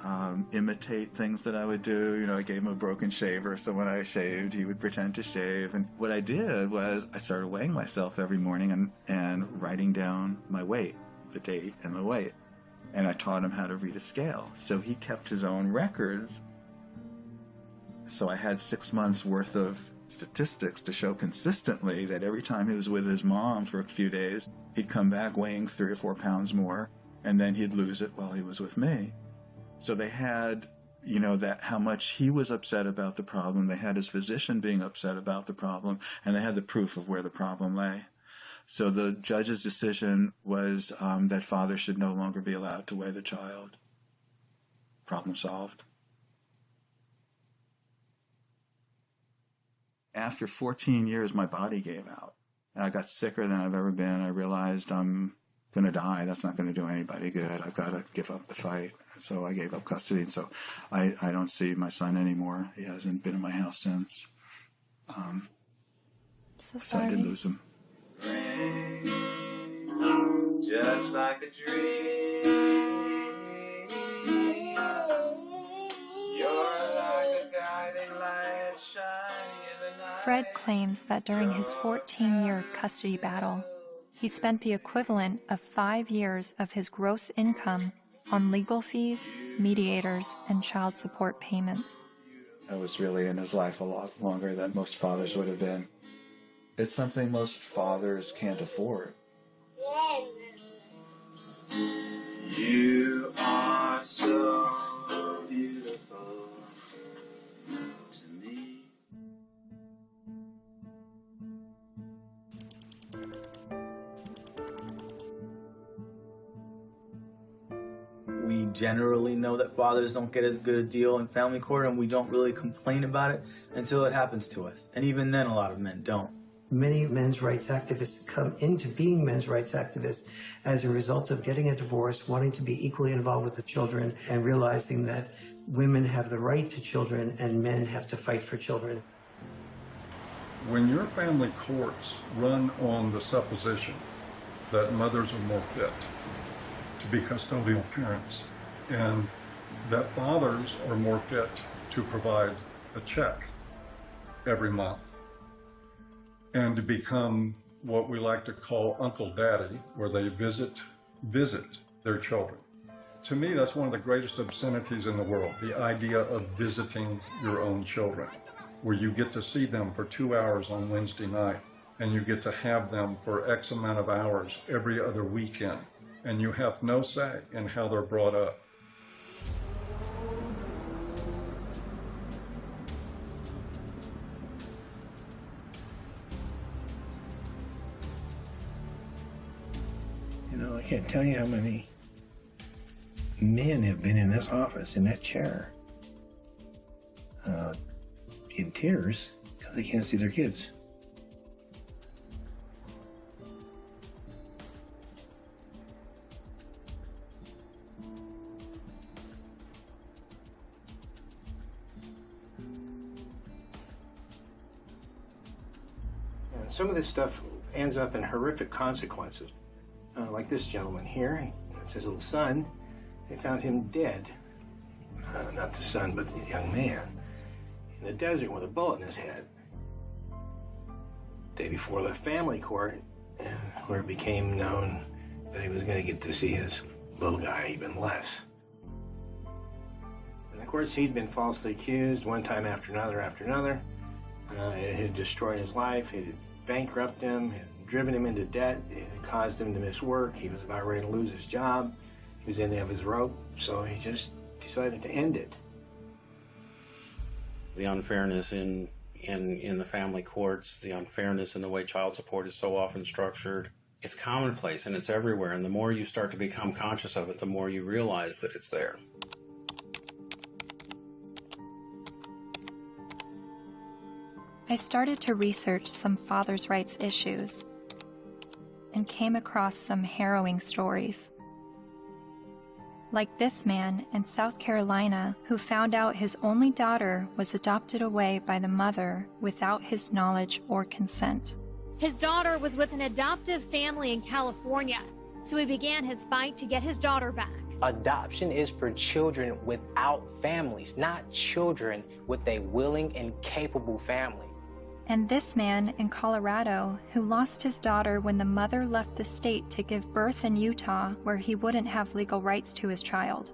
imitate things that I would do. You know, I gave him a broken shaver, so when I shaved, he would pretend to shave. And what I did was I started weighing myself every morning and writing down my weight, the date and the weight. And I taught him how to read a scale. So he kept his own records. So I had 6 months worth of statistics to show consistently that every time he was with his mom for a few days, he'd come back weighing 3 or 4 pounds more, and then he'd lose it while he was with me. So they had, you know, that how much he was upset about the problem, they had his physician being upset about the problem, and they had the proof of where the problem lay. So the judge's decision was that father should no longer be allowed to weigh the child. Problem solved. After 14 years, my body gave out. I got sicker than I've ever been. I realized I'm going to die. That's not going to do anybody good. I've got to give up the fight. And so I gave up custody. And so I don't see my son anymore. He hasn't been in my house since. So I did lose him. Just like a dream. You're like a guiding light shining in the night. Fred claims that during his 14-year custody battle, he spent the equivalent of 5 years of his gross income on legal fees, mediators, and child support payments. I was really in his life a lot longer than most fathers would have been. It's something most fathers can't afford. You are so beautiful to me. We generally know that fathers don't get as good a deal in family court, and we don't really complain about it until it happens to us. And even then, a lot of men don't. Many men's rights activists come into being men's rights activists as a result of getting a divorce, wanting to be equally involved with the children, and realizing that women have the right to children and men have to fight for children. When your family courts run on the supposition that mothers are more fit to be custodial parents and that fathers are more fit to provide a check every month and to become what we like to call Uncle Daddy, where they visit their children. To me, that's one of the greatest obscenities in the world, the idea of visiting your own children, where you get to see them for 2 hours on Wednesday night, and you get to have them for X amount of hours every other weekend, and you have no say in how they're brought up. You know, I can't tell you how many men have been in this office, in that chair, in tears because they can't see their kids. some of this stuff ends up in horrific consequences. Like this gentleman here, that's his little son. They found him dead. Not the son, but the young man. In the desert with a bullet in his head. Day before the family court, where it became known that he was going to get to see his little guy even less. And of course, he'd been falsely accused one time after another. It had destroyed his life. It had bankrupted him. It had driven him into debt. It had caused him to miss work. He was about ready to lose his job. He was in the end of his rope, so he just decided to end it. The unfairness in the family courts, the unfairness in the way child support is so often structured, it's commonplace and it's everywhere. And the more you start to become conscious of it, the more you realize that it's there. I started to research some fathers' rights issues and came across some harrowing stories. Like this man in South Carolina who found out his only daughter was adopted away by the mother without his knowledge or consent. His daughter was with an adoptive family in California, so he began his fight to get his daughter back. Adoption is for children without families, not children with a willing and capable family. And this man in Colorado who lost his daughter when the mother left the state to give birth in Utah where he wouldn't have legal rights to his child.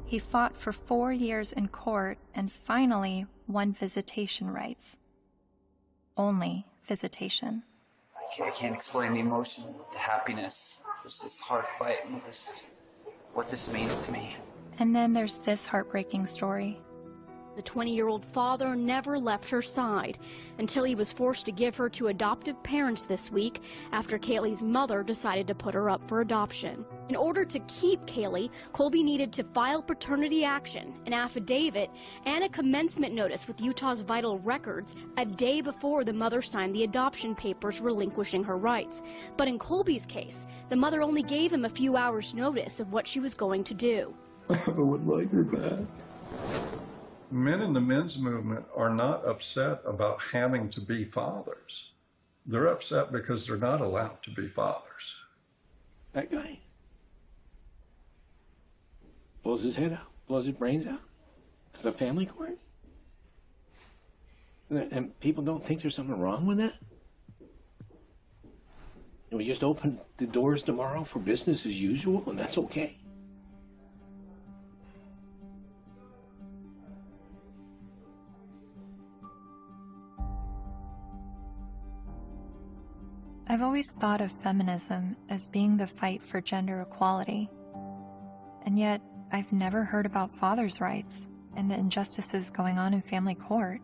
He fought for 4 years in court and finally won visitation rights. Only visitation. I can't explain the emotion, the happiness. There's this hard fight and what this means to me. And then there's this heartbreaking story. The 20-year-old father never left her side until he was forced to give her to adoptive parents this week after Kaylee's mother decided to put her up for adoption. In order to keep Kaylee, Colby needed to file paternity action, an affidavit, and a commencement notice with Utah's Vital Records a day before the mother signed the adoption papers relinquishing her rights. But in Colby's case, the mother only gave him a few hours' notice of what she was going to do. I would like her back. Men in the men's movement are not upset about having to be fathers. They're upset because they're not allowed to be fathers. That guy blows his head out, blows his brains out. It's a family court? And people don't think there's something wrong with that? And we just open the doors tomorrow for business as usual, and that's okay? I've always thought of feminism as being the fight for gender equality, and yet I've never heard about fathers' rights and the injustices going on in family court.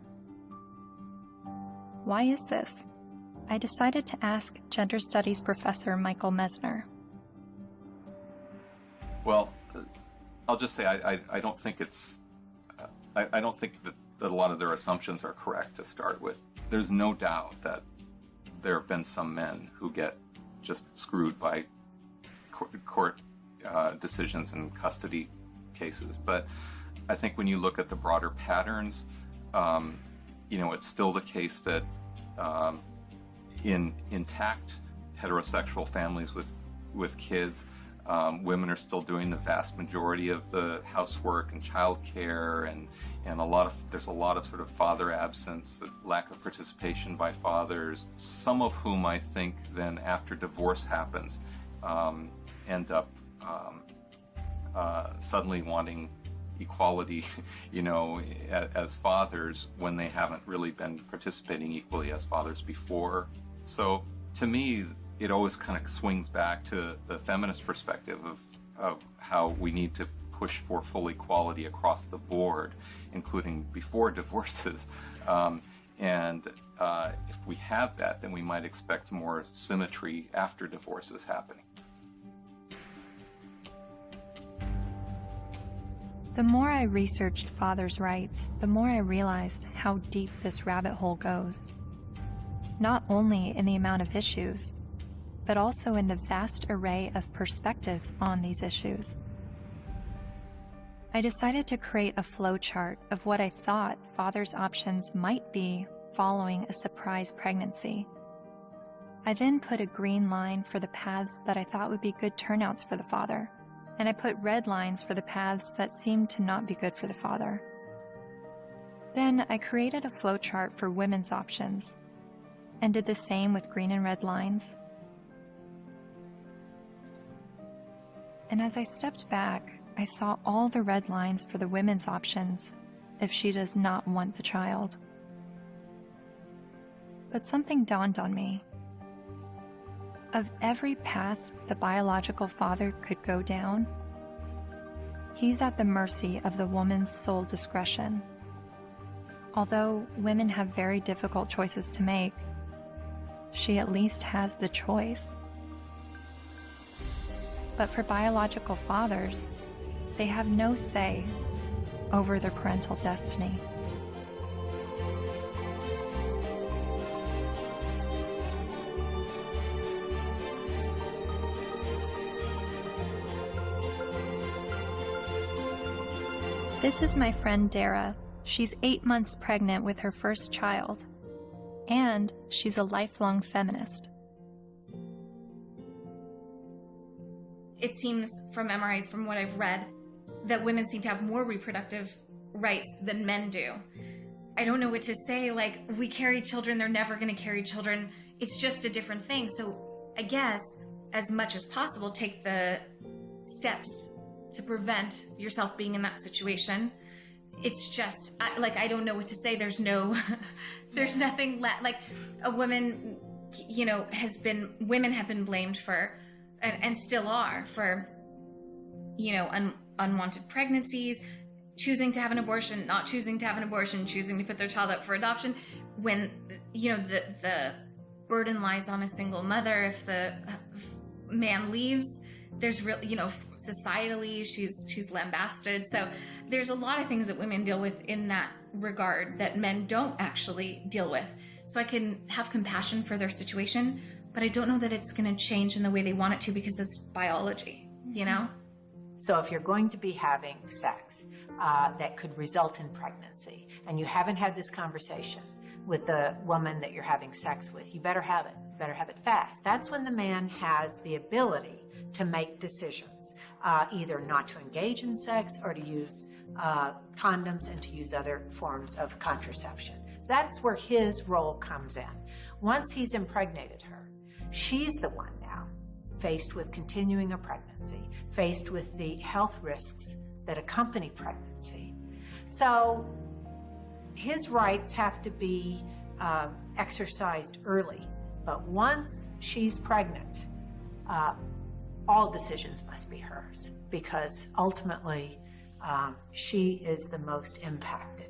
Why is this? I decided to ask gender studies professor Michael Mesner. Well, I'll just say I don't think it's, I don't think that a lot of their assumptions are correct to start with. There's no doubt that there have been some men who get just screwed by court decisions and custody cases. But I think when you look at the broader patterns, you know, it's still the case that in intact heterosexual families with kids, women are still doing the vast majority of the housework and childcare, and there's a lot of sort of father absence, lack of participation by fathers, some of whom I think then after divorce happens end up suddenly wanting equality, you know, as fathers when they haven't really been participating equally as fathers before. So to me, it always kind of swings back to the feminist perspective of how we need to push for full equality across the board, including before divorces. And if we have that, then we might expect more symmetry after divorces happening. The more I researched fathers' rights, the more I realized how deep this rabbit hole goes. Not only in the amount of issues, but also in the vast array of perspectives on these issues. I decided to create a flowchart of what I thought fathers' options might be following a surprise pregnancy, I then put a green line for the paths that I thought would be good turnouts for the father, and I put red lines for the paths that seemed to not be good for the father. Then I created a flowchart for women's options, and did the same with green and red lines. And as I stepped back, I saw all the red lines for the women's options if she does not want the child. But something dawned on me. Of every path the biological father could go down, he's at the mercy of the woman's sole discretion. Although women have very difficult choices to make, she at least has the choice. But for biological fathers, they have no say over their parental destiny. This is my friend Dara. She's 8 months pregnant with her first child, and she's a lifelong feminist. It seems from MRIs, from what I've read, that women seem to have more reproductive rights than men do. I don't know what to say, like, we carry children, they're never going to carry children. It's just a different thing. So I guess, as much as possible, take the steps to prevent yourself being in that situation. It's just, I don't know what to say. There's no, there's nothing like a woman, you know, women have been blamed for, and still are, for, you know, unwanted pregnancies, choosing to have an abortion, not choosing to have an abortion, choosing to put their child up for adoption, when, you know, the burden lies on a single mother. If the man leaves, there's real, you know, societally, she's lambasted. So there's a lot of things that women deal with in that regard that men don't actually deal with. So I can have compassion for their situation, but I don't know that it's going to change in the way they want it to, because it's biology, you know? So if you're going to be having sex that could result in pregnancy, and you haven't had this conversation with the woman that you're having sex with, you better have it. You better have it fast. That's when the man has the ability to make decisions, either not to engage in sex or to use condoms and to use other forms of contraception. So that's where his role comes in. Once he's impregnated her, she's the one now faced with continuing a pregnancy, faced with the health risks that accompany pregnancy. So his rights have to be exercised early. But once she's pregnant, all decisions must be hers, because ultimately she is the most impacted.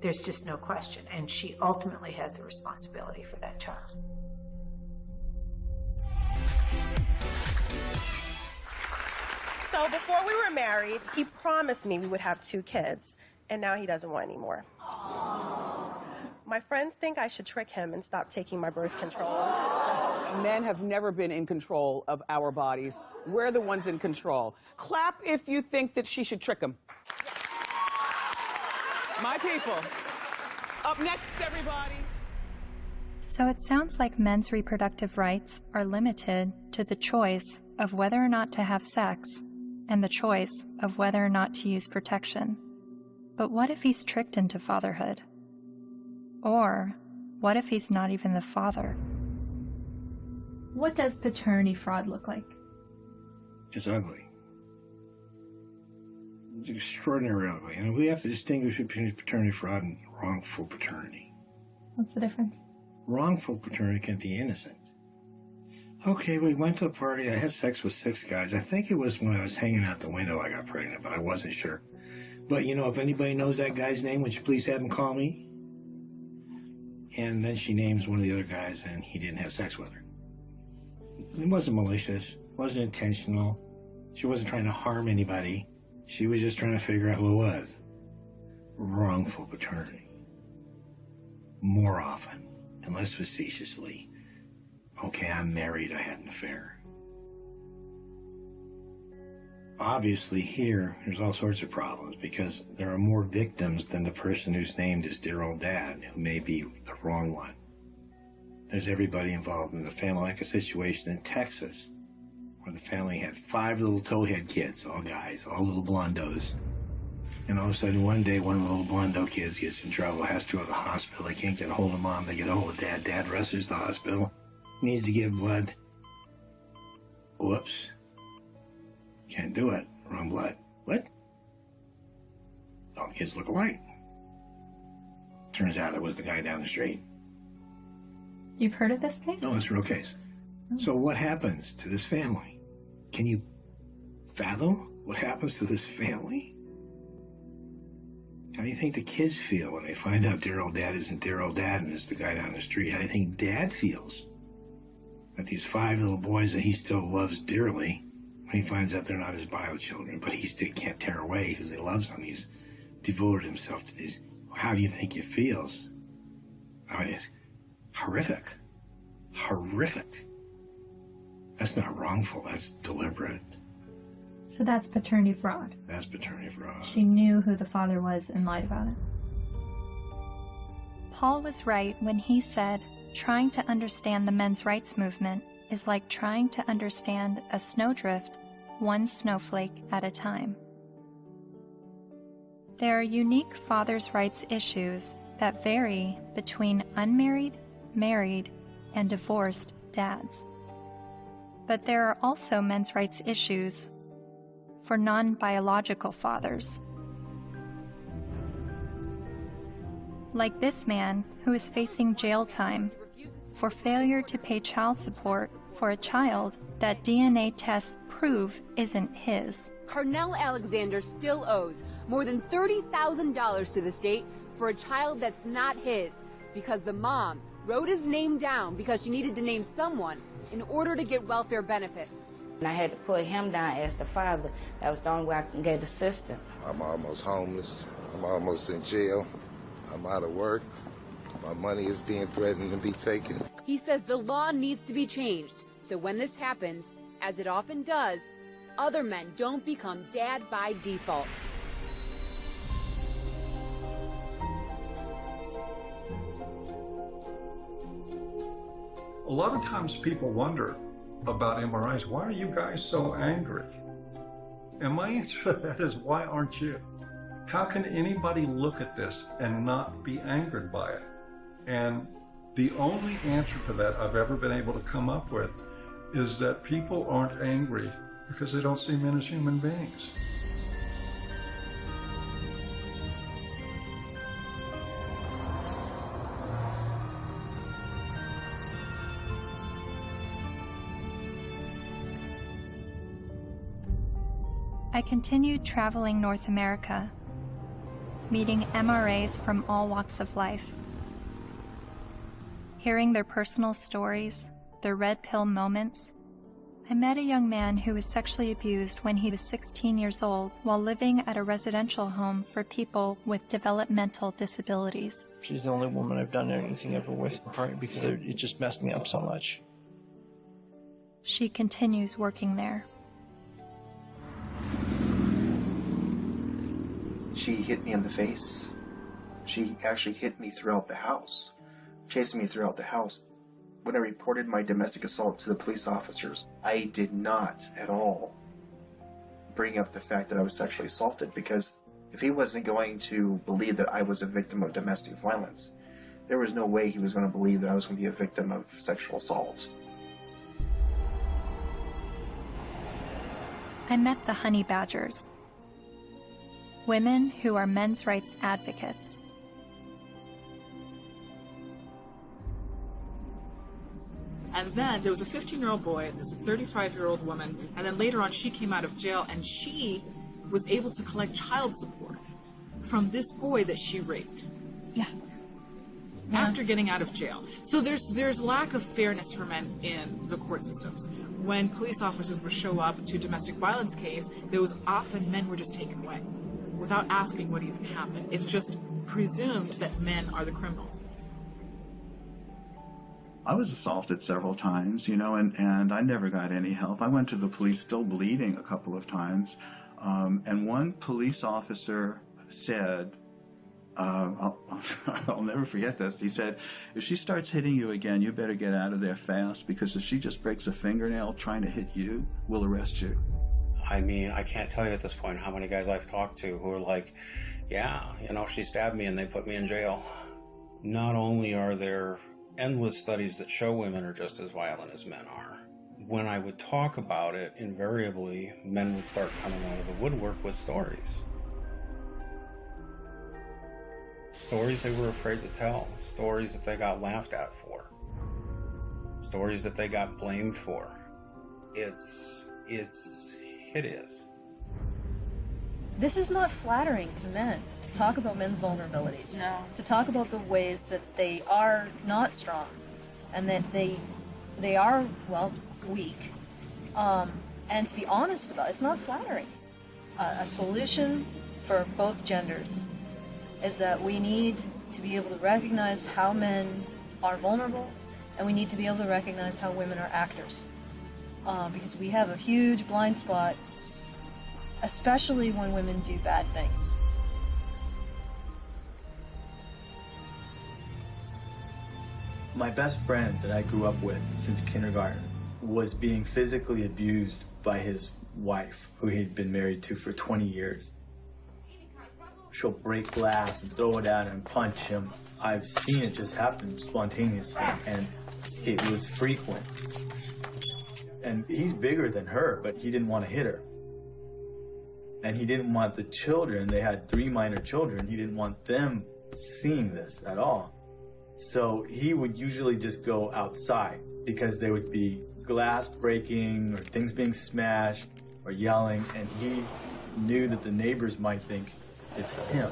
There's just no question. And she ultimately has the responsibility for that child. So before we were married, he promised me we would have 2 kids, and now he doesn't want any more. My friends think I should trick him and stop taking my birth control. Men have never been in control of our bodies. We're the ones in control. Clap if you think that she should trick him. My people. Up next, everybody. So it sounds like men's reproductive rights are limited to the choice of whether or not to have sex and the choice of whether or not to use protection. But what if he's tricked into fatherhood? Or what if he's not even the father? What does paternity fraud look like? It's ugly. It's extraordinarily ugly. And we have to distinguish between paternity fraud and wrongful paternity. What's the difference? Wrongful paternity can be innocent. Okay, we went to a party. I had sex with 6 guys. I think it was when I was hanging out the window I got pregnant, but I wasn't sure. But, you know, if anybody knows that guy's name, would you please have him call me? And then she names one of the other guys, and he didn't have sex with her. It wasn't malicious. It wasn't intentional. She wasn't trying to harm anybody. She was just trying to figure out who it was. Wrongful paternity. More often, and less facetiously, okay, I'm married, I had an affair. Obviously here, there's all sorts of problems because there are more victims than the person who's named as dear old dad, who may be the wrong one. There's everybody involved in the family, like a situation in Texas where the family had 5 little towhead kids, all guys, all little blondos. And all of a sudden, one day, one of the little blondo kids gets in trouble, has to go to the hospital. They can't get a hold of mom. They get a hold of dad. Dad rushes to the hospital. Needs to give blood. Whoops. Can't do it. Wrong blood. What? All the kids look alike. Turns out it was the guy down the street. You've heard of this case? No, it's a real case. So what happens to this family? Can you fathom what happens to this family? How do you think the kids feel when they find out dear old dad isn't dear old dad and it's the guy down the street? How do you think dad feels? That these 5 little boys that he still loves dearly, when he finds out they're not his bio children, but he still can't tear away because he loves them. He's devoted himself to these. How do you think he feels? I mean, it's horrific. Horrific. That's not wrongful, that's deliberate. So that's paternity fraud. That's paternity fraud. She knew who the father was and lied about it. Paul was right when he said, trying to understand the men's rights movement is like trying to understand a snowdrift, one snowflake at a time. There are unique fathers' rights issues that vary between unmarried, married, and divorced dads. But there are also men's rights issues for non-biological fathers. Like this man who is facing jail time for failure to pay child support for a child that DNA tests prove isn't his. Carnell Alexander still owes more than $30,000 to the state for a child that's not his because the mom wrote his name down because she needed to name someone in order to get welfare benefits. And I had to put him down as the father. That was the only way I can get the system. I'm almost homeless. I'm almost in jail. I'm out of work. My money is being threatened to be taken. He says the law needs to be changed, so when this happens, as it often does, other men don't become dad by default. A lot of times people wonder about MRIs, why are you guys so angry? And my answer to that is, why aren't you? How can anybody look at this and not be angered by it? And the only answer to that I've ever been able to come up with is that people aren't angry because they don't see men as human beings. I continued traveling North America, meeting MRAs from all walks of life, hearing their personal stories, their red pill moments. I met a young man who was sexually abused when he was 16 years old while living at a residential home for people with developmental disabilities. She's the only woman I've done anything ever with, partly because it just messed me up so much. She continues working there. She hit me in the face. She actually hit me throughout the house, chasing me throughout the house. When I reported my domestic assault to the police officers, I did not at all bring up the fact that I was sexually assaulted, because if he wasn't going to believe that I was a victim of domestic violence, there was no way he was going to believe that I was going to be a victim of sexual assault. I met the honey badgers, women who are men's rights advocates. And then there was a 15-year-old boy, there's a 35-year-old woman, and then later on she came out of jail and she was able to collect child support from this boy that she raped. Yeah. After getting out of jail. So there's lack of fairness for men in the court systems. When police officers would show up to a domestic violence case, there was often men were just taken away without asking what even happened. It's just presumed that men are the criminals. I was assaulted several times, you know, and I never got any help. I went to the police still bleeding a couple of times. And one police officer said, I'll never forget this. He said, if she starts hitting you again, you better get out of there fast, because if she just breaks a fingernail trying to hit you, we'll arrest you. I mean, I can't tell you at this point how many guys I've talked to who are like, yeah, you know, she stabbed me and they put me in jail. Not only are there endless studies that show women are just as violent as men are, when I would talk about it, invariably, men would start coming out of the woodwork with stories. Stories they were afraid to tell, stories that they got laughed at for, stories that they got blamed for. It's hideous. This is not flattering to men, to talk about men's vulnerabilities. No. To talk about the ways that they are not strong, and that they are, well, weak. And to be honest about it, it's not flattering. A solution for both genders is that we need to be able to recognize how men are vulnerable, and we need to be able to recognize how women are actors. Because we have a huge blind spot, especially when women do bad things. My best friend that I grew up with since kindergarten was being physically abused by his wife, who he'd been married to for 20 years. She'll break glass and throw it at him, punch him. I've seen it just happen spontaneously, and it was frequent. And he's bigger than her, but he didn't want to hit her. And he didn't want the children, they had 3 minor children, he didn't want them seeing this at all. So he would usually just go outside, because there would be glass breaking or things being smashed or yelling, and he knew that the neighbors might think it's him.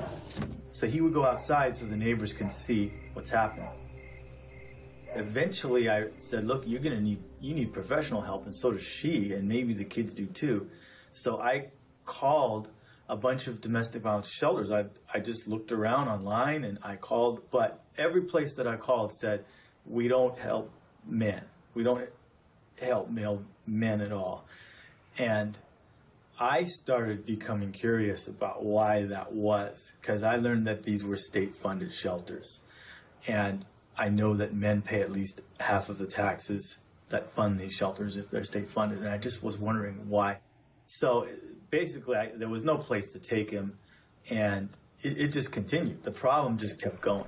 So he would go outside so the neighbors can see what's happening. Eventually I said, look, you need professional help, and so does she, and maybe the kids do too. So I called a bunch of domestic violence shelters. I just looked around online and I called, but every place that I called said, we don't help men. We don't help male men at all. And I started becoming curious about why that was, because I learned that these were state-funded shelters. And I know that men pay at least half of the taxes that fund these shelters if they're state-funded, and I just was wondering why. So basically, there was no place to take him, and it just continued. The problem just kept going.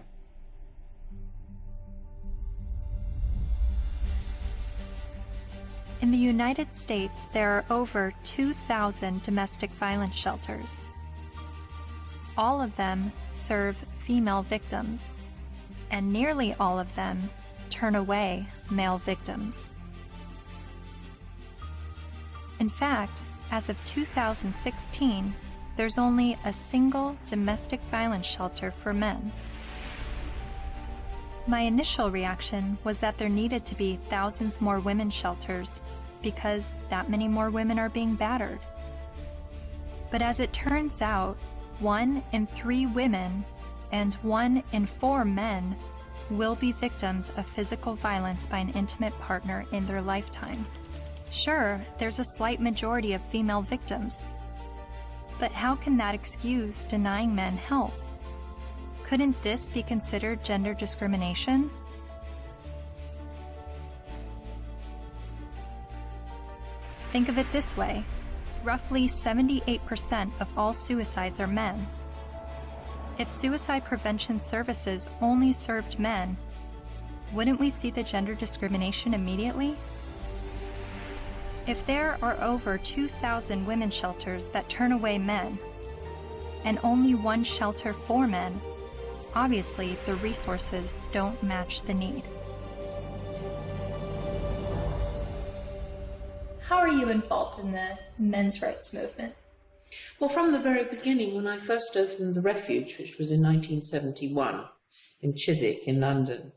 In the United States, there are over 2,000 domestic violence shelters. All of them serve female victims, and nearly all of them turn away male victims. In fact, as of 2016, there's only a single domestic violence shelter for men. My initial reaction was that there needed to be thousands more women's shelters because that many more women are being battered. But as it turns out, 1 in 3 women and 1 in 4 men will be victims of physical violence by an intimate partner in their lifetime. Sure, there's a slight majority of female victims, but how can that excuse denying men help? Couldn't this be considered gender discrimination? Think of it this way. Roughly 78% of all suicides are men. If suicide prevention services only served men, wouldn't we see the gender discrimination immediately? If there are over 2,000 women's shelters that turn away men, and only 1 shelter for men, obviously the resources don't match the need. How are you involved in the men's rights movement? Well, from the very beginning, when I first opened the Refuge, which was in 1971 in Chiswick in London,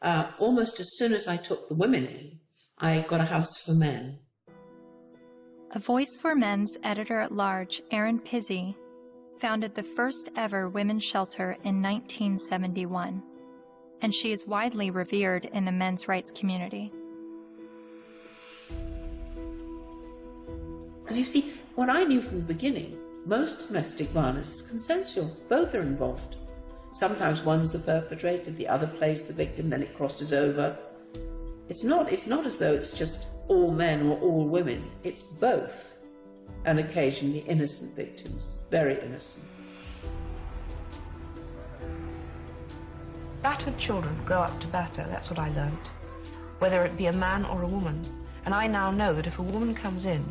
almost as soon as I took the women in, I got a house for men. A Voice for Men's editor-at-large, Erin Pizzey, founded the first ever women's shelter in 1971, and she is widely revered in the men's rights community. Because you see, what I knew from the beginning, most domestic violence is consensual. Both are involved. Sometimes one's the perpetrator, the other plays the victim, then it crosses over. It's not as though it's just all men or all women. It's both, and occasionally innocent victims, very innocent. Battered children grow up to batter, that's what I learned, whether it be a man or a woman. And I now know that if a woman comes in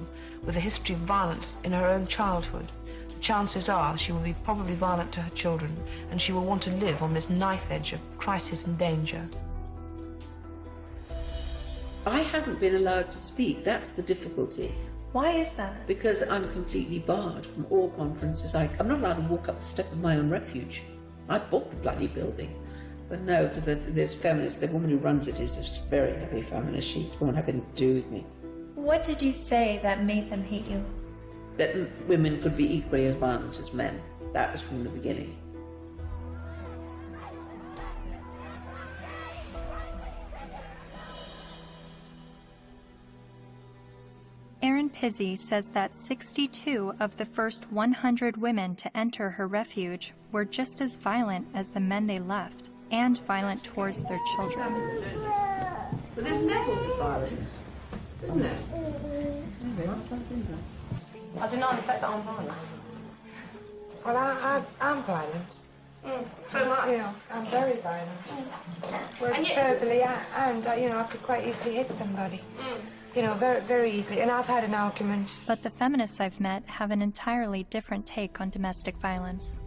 with a history of violence in her own childhood, the chances are she will be probably violent to her children, and she will want to live on this knife edge of crisis and danger. I haven't been allowed to speak, that's the difficulty. Why is that? Because I'm completely barred from all conferences. I'm not allowed to walk up the step of my own refuge. I bought the bloody building. But no, because there's feminists, the woman who runs it is a very heavy feminist. She won't have anything to do with me. What did you say that made them hate you? That women could be equally as violent as men. That was from the beginning. Erin Pizzey says that 62 of the first 100 women to enter her refuge were just as violent as the men they left, and violent towards their children. But there's levels of violence, isn't there? I do not affect that I'm violent. Well, I'm violent. So am I. You know, I'm very violent. Whereas verbally, and you know, I could quite easily hit somebody. You know, very, very easily. And I've had an argument. But the feminists I've met have an entirely different take on domestic violence.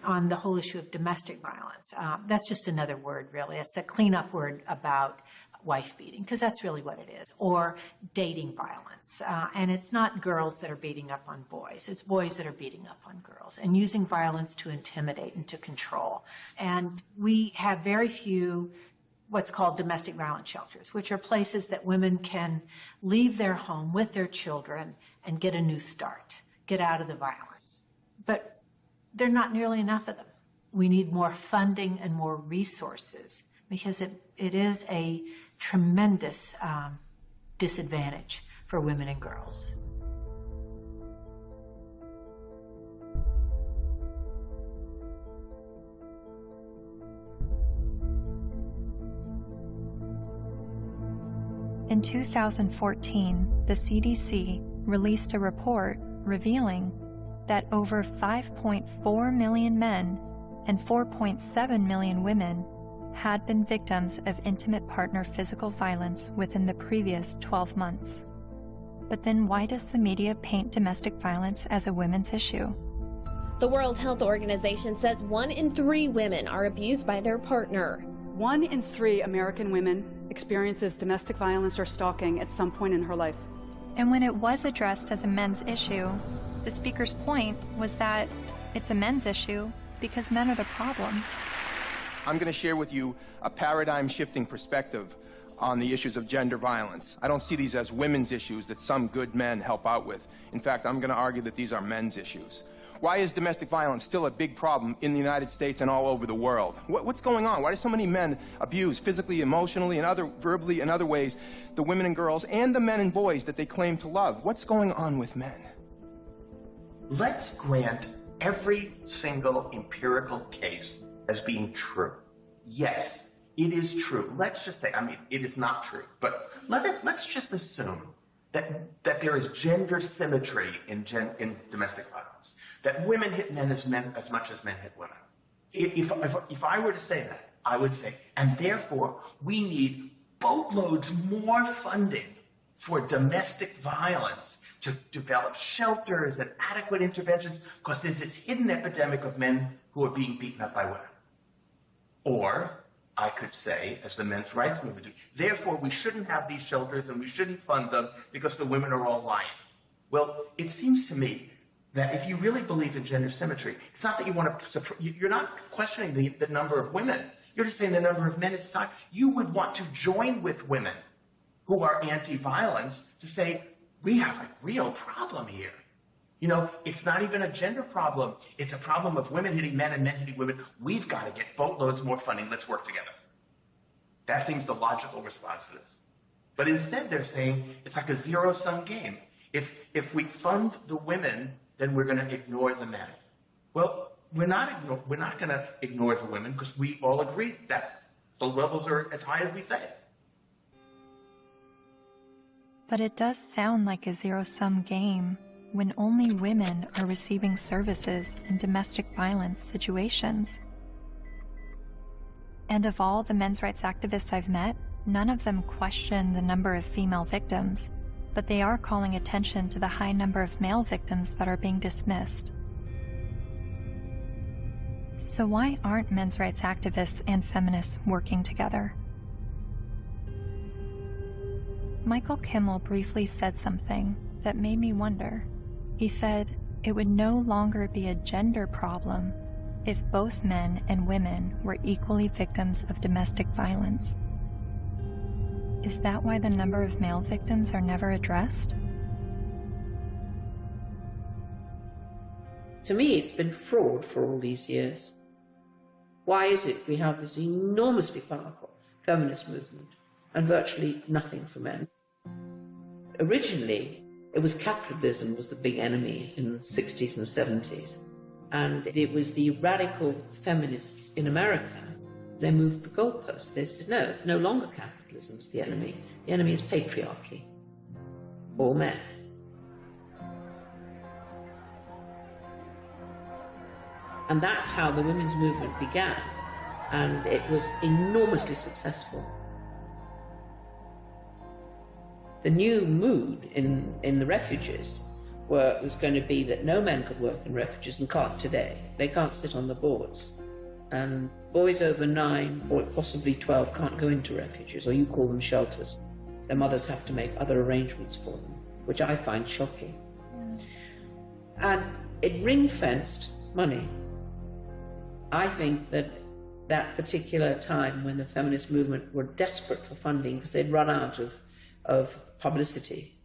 On the whole issue of domestic violence, that's just another word, really. It's a cleanup word about wife beating, because that's really what it is, or dating violence. And it's not girls that are beating up on boys. It's boys that are beating up on girls and using violence to intimidate and to control. And we have very few what's called domestic violence shelters, which are places that women can leave their home with their children and get a new start, get out of the violence. But there are not nearly enough of them. We need more funding and more resources, because it is a tremendous disadvantage for women and girls. In 2014, the CDC released a report revealing that over 5.4 million men and 4.7 million women had been victims of intimate partner physical violence within the previous 12 months. But then why does the media paint domestic violence as a women's issue? The World Health Organization says 1 in 3 women are abused by their partner. 1 in 3 American women experiences domestic violence or stalking at some point in her life. And when it was addressed as a men's issue, the speaker's point was that it's a men's issue because men are the problem. I'm going to share with you a paradigm-shifting perspective on the issues of gender violence. I don't see these as women's issues that some good men help out with. In fact, I'm going to argue that these are men's issues. Why is domestic violence still a big problem in the United States and all over the world? What's going on? Why do so many men abuse physically, emotionally, and verbally and other ways the women and girls and the men and boys that they claim to love? What's going on with men? Let's grant every single empirical case as being true. Yes, it is true. Let's just say, I mean, it is not true, but let's just assume that there is gender symmetry in domestic violence, that women hit men as much as men hit women. If I were to say that, I would say, and therefore we need boatloads more funding for domestic violence, to develop shelters and adequate interventions, because there's this hidden epidemic of men who are being beaten up by women. Or I could say, as the men's rights movement do, therefore we shouldn't have these shelters and we shouldn't fund them because the women are all lying. Well, it seems to me that if you really believe in gender symmetry, it's not that you want to, you're not questioning the number of women. You're just saying the number of men is high. You would want to join with women who are anti-violence to say, we have a real problem here. You know, it's not even a gender problem. It's a problem of women hitting men and men hitting women. We've got to get boatloads more funding. Let's work together. That seems the logical response to this. But instead they're saying it's like a zero-sum game. If we fund the women, then we're going to ignore the men. Well, we're not going to ignore the women because we all agree that the levels are as high as we say. But it does sound like a zero-sum game when only women are receiving services in domestic violence situations. And of all the men's rights activists I've met, none of them question the number of female victims, but they are calling attention to the high number of male victims that are being dismissed. So why aren't men's rights activists and feminists working together? Michael Kimmel briefly said something that made me wonder. He said it would no longer be a gender problem if both men and women were equally victims of domestic violence. Is that why the number of male victims are never addressed? To me, it's been fraud for all these years. Why is it we have this enormously powerful feminist movement and virtually nothing for men? Originally, it was capitalism was the big enemy in the 60s and 70s. And it was the radical feminists in America. They moved the goalposts. They said, no, it's no longer capitalism is the enemy. The enemy is patriarchy. All men. And that's how the women's movement began. And it was enormously successful. The new mood in the refuges was going to be that no men could work in refuges and can't today. They can't sit on the boards. And boys over 9 or possibly 12 can't go into refuges, or you call them shelters. Their mothers have to make other arrangements for them, which I find shocking. And it ring-fenced money. I think that that particular time when the feminist movement were desperate for funding because they'd run out of publicity,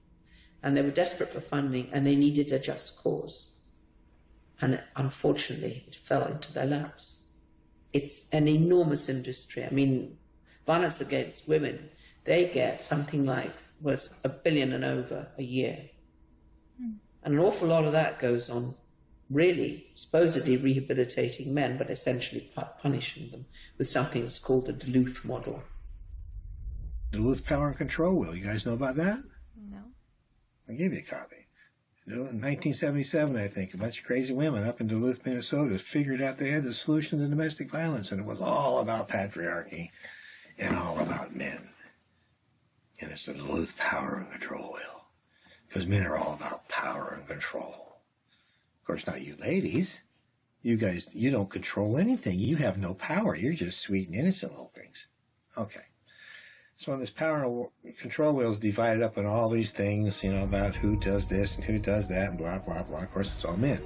and they were desperate for funding, and they needed a just cause. And unfortunately, it fell into their laps. It's an enormous industry. I mean, violence against women, they get something like, was $1 billion and over a year. And an awful lot of that goes on really, supposedly rehabilitating men, but essentially punishing them with something that's called the Duluth model. Duluth Power and Control Wheel. You guys know about that? No. I gave you a copy. In 1977, I think, a bunch of crazy women up in Duluth, Minnesota figured out they had the solution to domestic violence, and it was all about patriarchy and all about men. And it's the Duluth Power and Control Wheel. Because men are all about power and control. Of course, not you ladies. You guys, you don't control anything. You have no power. You're just sweet and innocent little things. Okay. So this power and control wheel is divided up in all these things, you know, about who does this and who does that and blah, blah, blah. Of course, it's all men.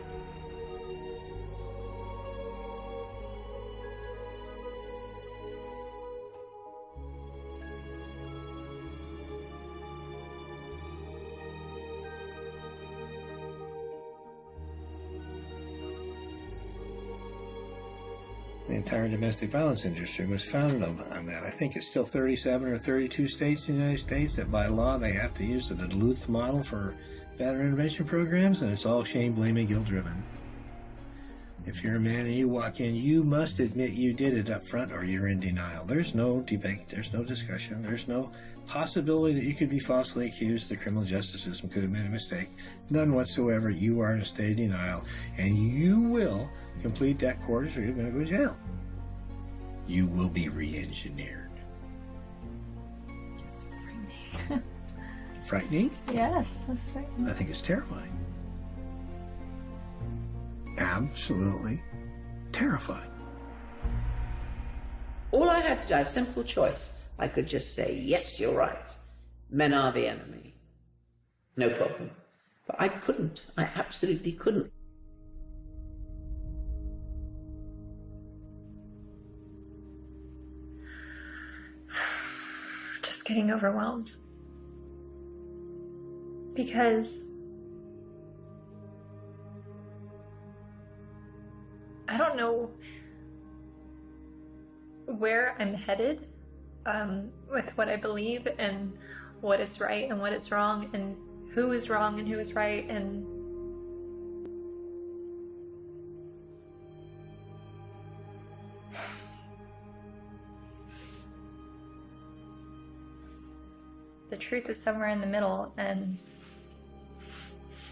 The entire domestic violence industry was founded on that. I think it's still 37 or 32 states in the United States that by law they have to use the Duluth model for battery intervention programs, and it's all shame, blaming, guilt-driven. If you're a man and you walk in, you must admit you did it up front or you're in denial. There's no debate, there's no discussion, there's no possibility that you could be falsely accused, the criminal justice system could have made a mistake. None whatsoever. You are in a state of denial, and you will complete that course or you're going to go to jail. You will be re-engineered. That's frightening. Frightening? Yes, that's frightening. I think it's terrifying. Absolutely terrifying. All I had to do, I had a simple choice. I could just say, yes, you're right. Men are the enemy. No problem. But I couldn't. I absolutely couldn't. Just getting overwhelmed. Because I don't know where I'm headed with what I believe and what is right and what is wrong and who is wrong and who is right, and the truth is somewhere in the middle, and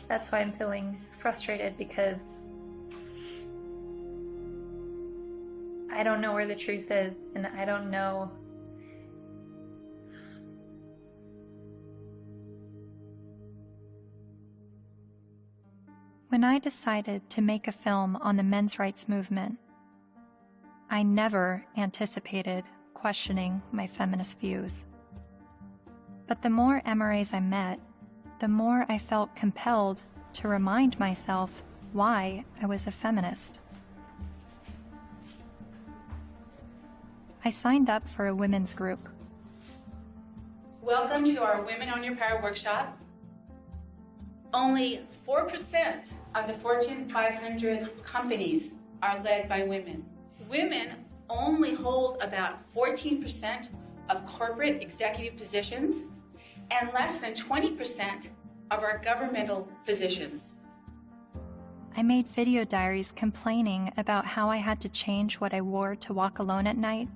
that's why I'm feeling frustrated, because I don't know where the truth is, and I don't know When I decided to make a film on the men's rights movement, I never anticipated questioning my feminist views. But the more MRAs I met, the more I felt compelled to remind myself why I was a feminist. I signed up for a women's group. Welcome to our Women on Your Power workshop. Only 4% of the Fortune 500 companies are led by women. Women only hold about 14% of corporate executive positions and less than 20% of our governmental positions. I made video diaries complaining about how I had to change what I wore to walk alone at night,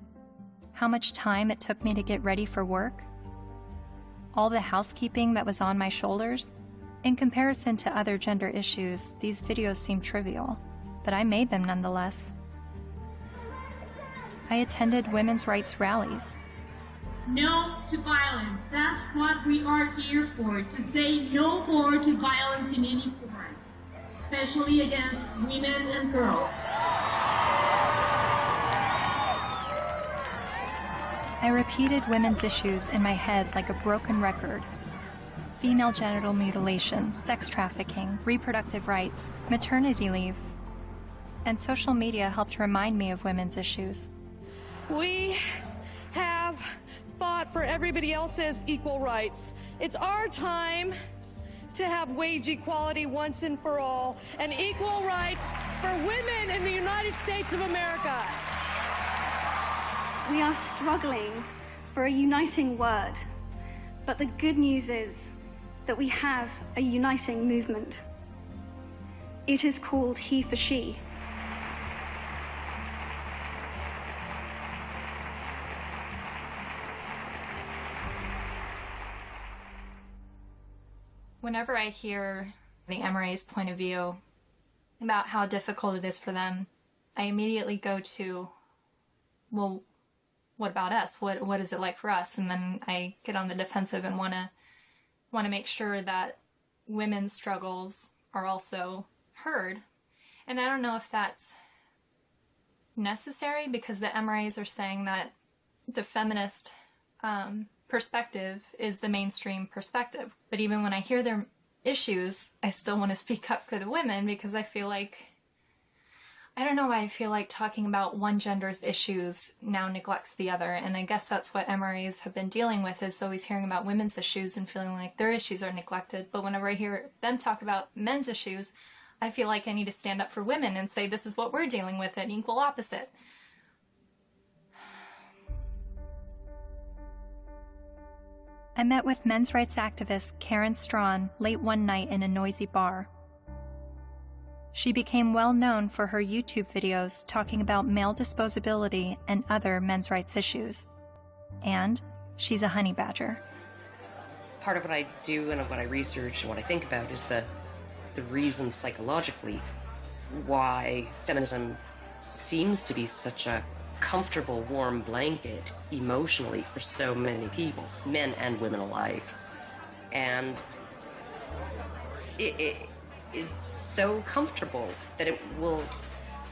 how much time it took me to get ready for work, all the housekeeping that was on my shoulders. In comparison to other gender issues, these videos seem trivial, but I made them nonetheless. I attended women's rights rallies. No to violence. That's what we are here for, to say no more to violence in any form, especially against women and girls. I repeated women's issues in my head like a broken record. Female genital mutilation, sex trafficking, reproductive rights, maternity leave. And social media helped remind me of women's issues. We have fought for everybody else's equal rights. It's our time to have wage equality once and for all, and equal rights for women in the United States of America. We are struggling for a uniting word, but the good news is that we have a uniting movement. It is called He for She. Whenever I hear the MRA's point of view about how difficult it is for them, I immediately go to, well, what about us? What is it like for us? And then I get on the defensive and want to make sure that women's struggles are also heard. And I don't know if that's necessary, because the MRAs are saying that the feminist perspective is the mainstream perspective. But even when I hear their issues, I still want to speak up for the women, because I feel like, I don't know why I feel like talking about one gender's issues now neglects the other. And I guess that's what MRAs have been dealing with, is always hearing about women's issues and feeling like their issues are neglected. But whenever I hear them talk about men's issues, I feel like I need to stand up for women and say, this is what we're dealing with, an equal opposite. I met with men's rights activist Karen Strawn late one night in a noisy bar. She became well known for her YouTube videos talking about male disposability and other men's rights issues. And she's a honey badger. Part of what I do and what I research and what I think about is the reason psychologically why feminism seems to be such a comfortable, warm blanket emotionally for so many people, men and women alike. And it's so comfortable that it will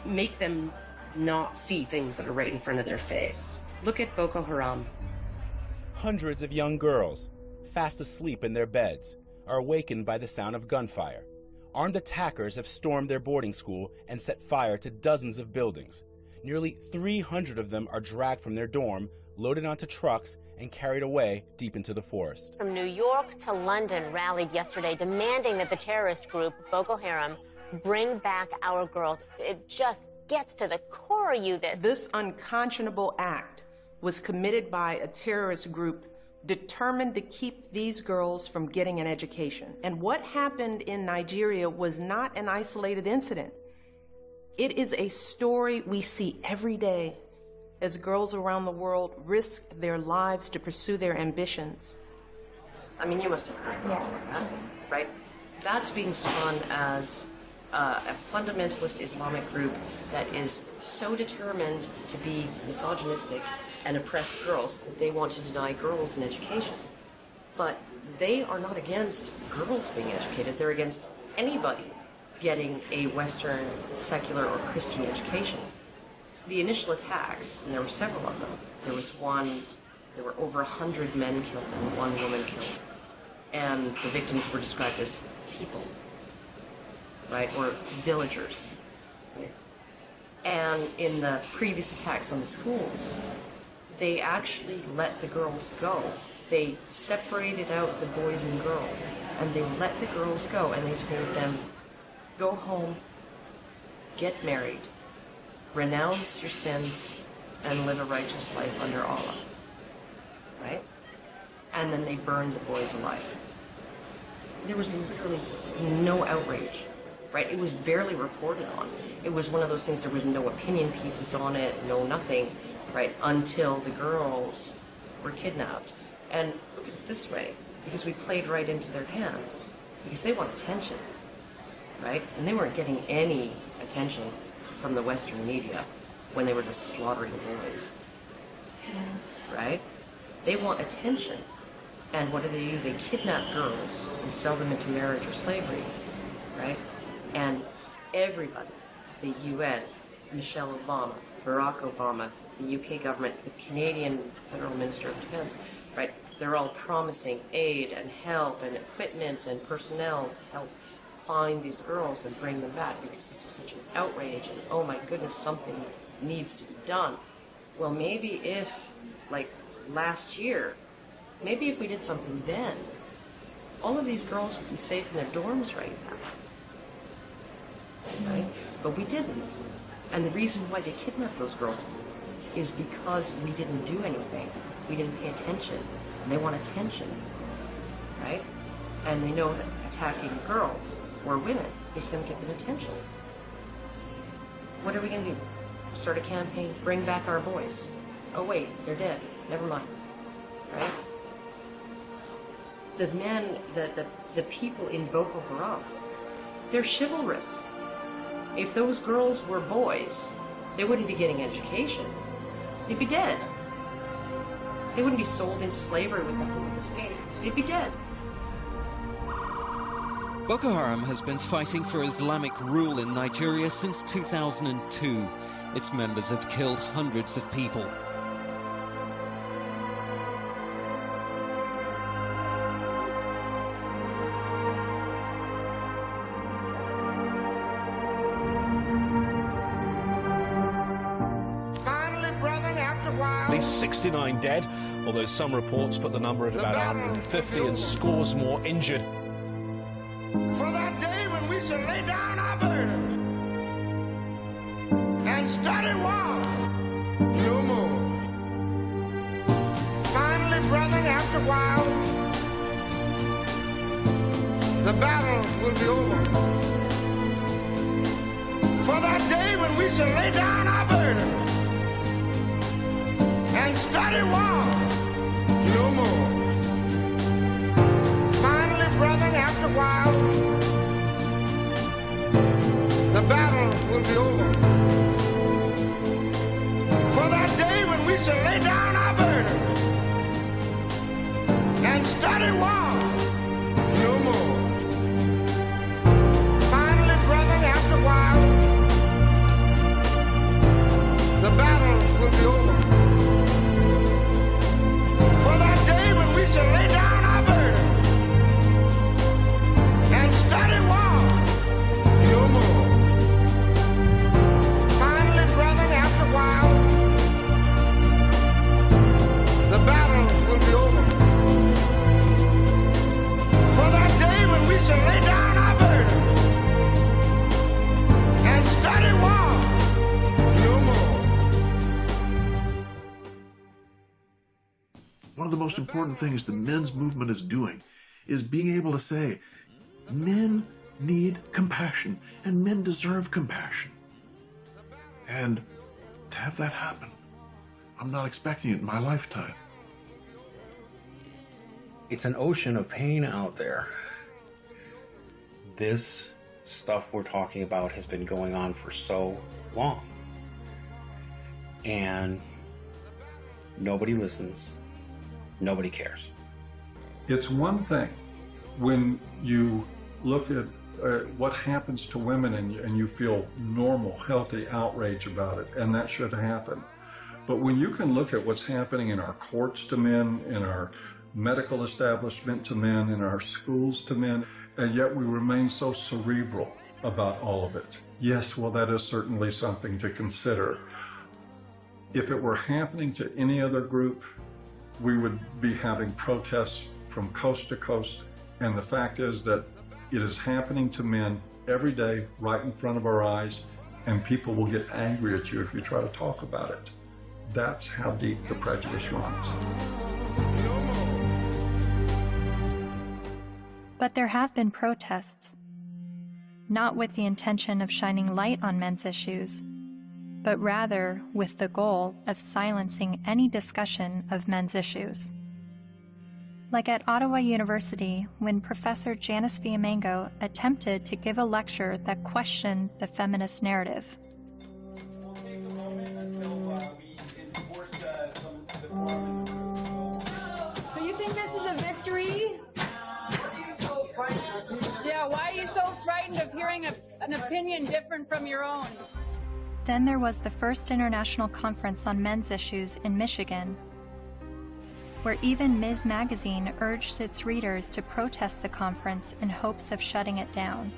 make them not see things that are right in front of their face. Look at Boko Haram. Hundreds of young girls, fast asleep in their beds, are awakened by the sound of gunfire. Armed attackers have stormed their boarding school and set fire to dozens of buildings. Nearly 300 of them are dragged from their dorm, loaded onto trucks, and carried away deep into the forest. From New York to London rallied yesterday demanding that the terrorist group Boko Haram bring back our girls. It just gets to the core of you, This unconscionable act was committed by a terrorist group determined to keep these girls from getting an education. And what happened in Nigeria was not an isolated incident. It is a story we see every day as girls around the world risk their lives to pursue their ambitions. I mean, you must have heard about that, right? That's being spun as a fundamentalist Islamic group that is so determined to be misogynistic and oppress girls that they want to deny girls an education. But they are not against girls being educated. They're against anybody getting a Western, secular, or Christian education. The initial attacks, and there were several of them, there were over 100 men killed and 1 woman killed. And the victims were described as people, right, or villagers. And in the previous attacks on the schools, they actually let the girls go. They separated out the boys and girls, and they let the girls go, and they told them, go home, get married, renounce your sins, and live a righteous life under Allah, right? And then they burned the boys alive. There was literally no outrage, right? It was barely reported on. It was one of those things, there was no opinion pieces on it, no nothing, right, until the girls were kidnapped. And look at it this way, because we played right into their hands, because they want attention, right? And they weren't getting any attention from the Western media when they were just slaughtering boys, right? They want attention. And what do? They kidnap girls and sell them into marriage or slavery, right? And everybody, the UN, Michelle Obama, Barack Obama, the UK government, the Canadian Federal Minister of Defense, right? They're all promising aid and help and equipment and personnel to help find these girls and bring them back, because this is such an outrage and oh my goodness, something needs to be done. Well, maybe if, like last year, maybe if we did something then, all of these girls would be safe in their dorms right now, right? But we didn't. And the reason why they kidnapped those girls is because we didn't do anything. We didn't pay attention. And they want attention, right? And they know that attacking girls or women is going to get them attention. What are we going to do? Start a campaign, bring back our boys. Oh wait, they're dead. Never mind, right? The men, the people in Boko Haram, they're chivalrous. If those girls were boys, they wouldn't be getting education. They'd be dead. They wouldn't be sold into slavery with the hope of escape. They'd be dead. Boko Haram has been fighting for Islamic rule in Nigeria since 2002. Its members have killed hundreds of people. At least 69 dead, although some reports put the number at about 150 and scores more injured. For that day when we shall lay down our burdens and study war no more. Finally, brethren, after a while, the battle will be over. For that day when we shall lay down our burdens and study war no more. Finally, brethren, after a while, the battle will be over. For that day when we shall lay down our burdens and study war no more. Finally, brethren, after a while, the battle will be over. For that day when we shall lay down our burdens and study war no more. one of the most important things the men's movement is doing is being able to say, men need compassion, and men deserve compassion. And to have that happen, I'm not expecting it in my lifetime. It's an ocean of pain out there. This stuff we're talking about has been going on for so long. And nobody listens. Nobody cares. It's one thing when you look at what happens to women and you feel normal, healthy outrage about it, and that should happen. But when you can look at what's happening in our courts to men, in our medical establishment to men, in our schools to men, and yet we remain so cerebral about all of it. Yes, well, that is certainly something to consider. If it were happening to any other group, we would be having protests from coast to coast. And the fact is that it is happening to men every day right in front of our eyes, and people will get angry at you if you try to talk about it. That's how deep the prejudice runs. But there have been protests, not with the intention of shining light on men's issues, but rather with the goal of silencing any discussion of men's issues. Like at Ottawa University, when Professor Janice Viamengo attempted to give a lecture that questioned the feminist narrative. So you think this is a victory? Yeah, why are you so frightened of hearing an opinion different from your own? Then there was the first International Conference on Men's Issues in Michigan, where even Ms. Magazine urged its readers to protest the conference in hopes of shutting it down.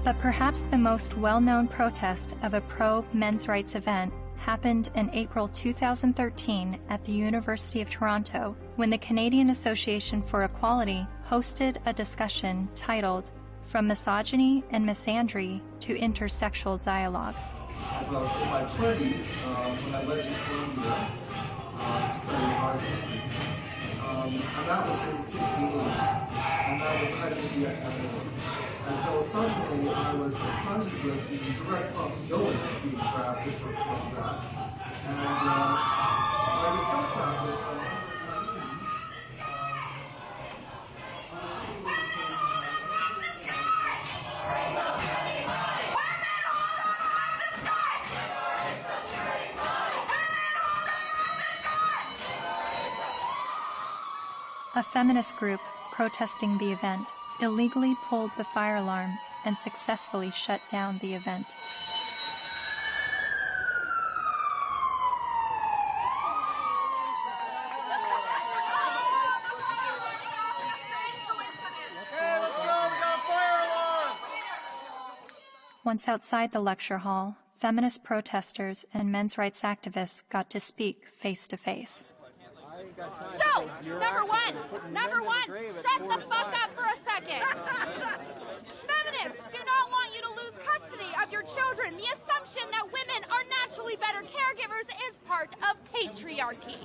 But perhaps the most well-known protest of a pro-men's rights event happened in April 2013 at the University of Toronto, when the Canadian Association for Equality hosted a discussion titled From Misogyny and Misandry to Intersexual Dialogue. Well, in my 20s, when I went to Columbia to study art history, and that was in 68, and that was the height of the academic. And so suddenly I was confronted with the direct possibility of being drafted for that. And I discussed that with a feminist group protesting the event illegally pulled the fire alarm and successfully shut down the event. Once outside the lecture hall, feminist protesters and men's rights activists got to speak face to face. So, number one, shut the fuck up for a second. Feminists do not want you to lose custody of your children. The assumption that women are naturally better caregivers is part of patriarchy.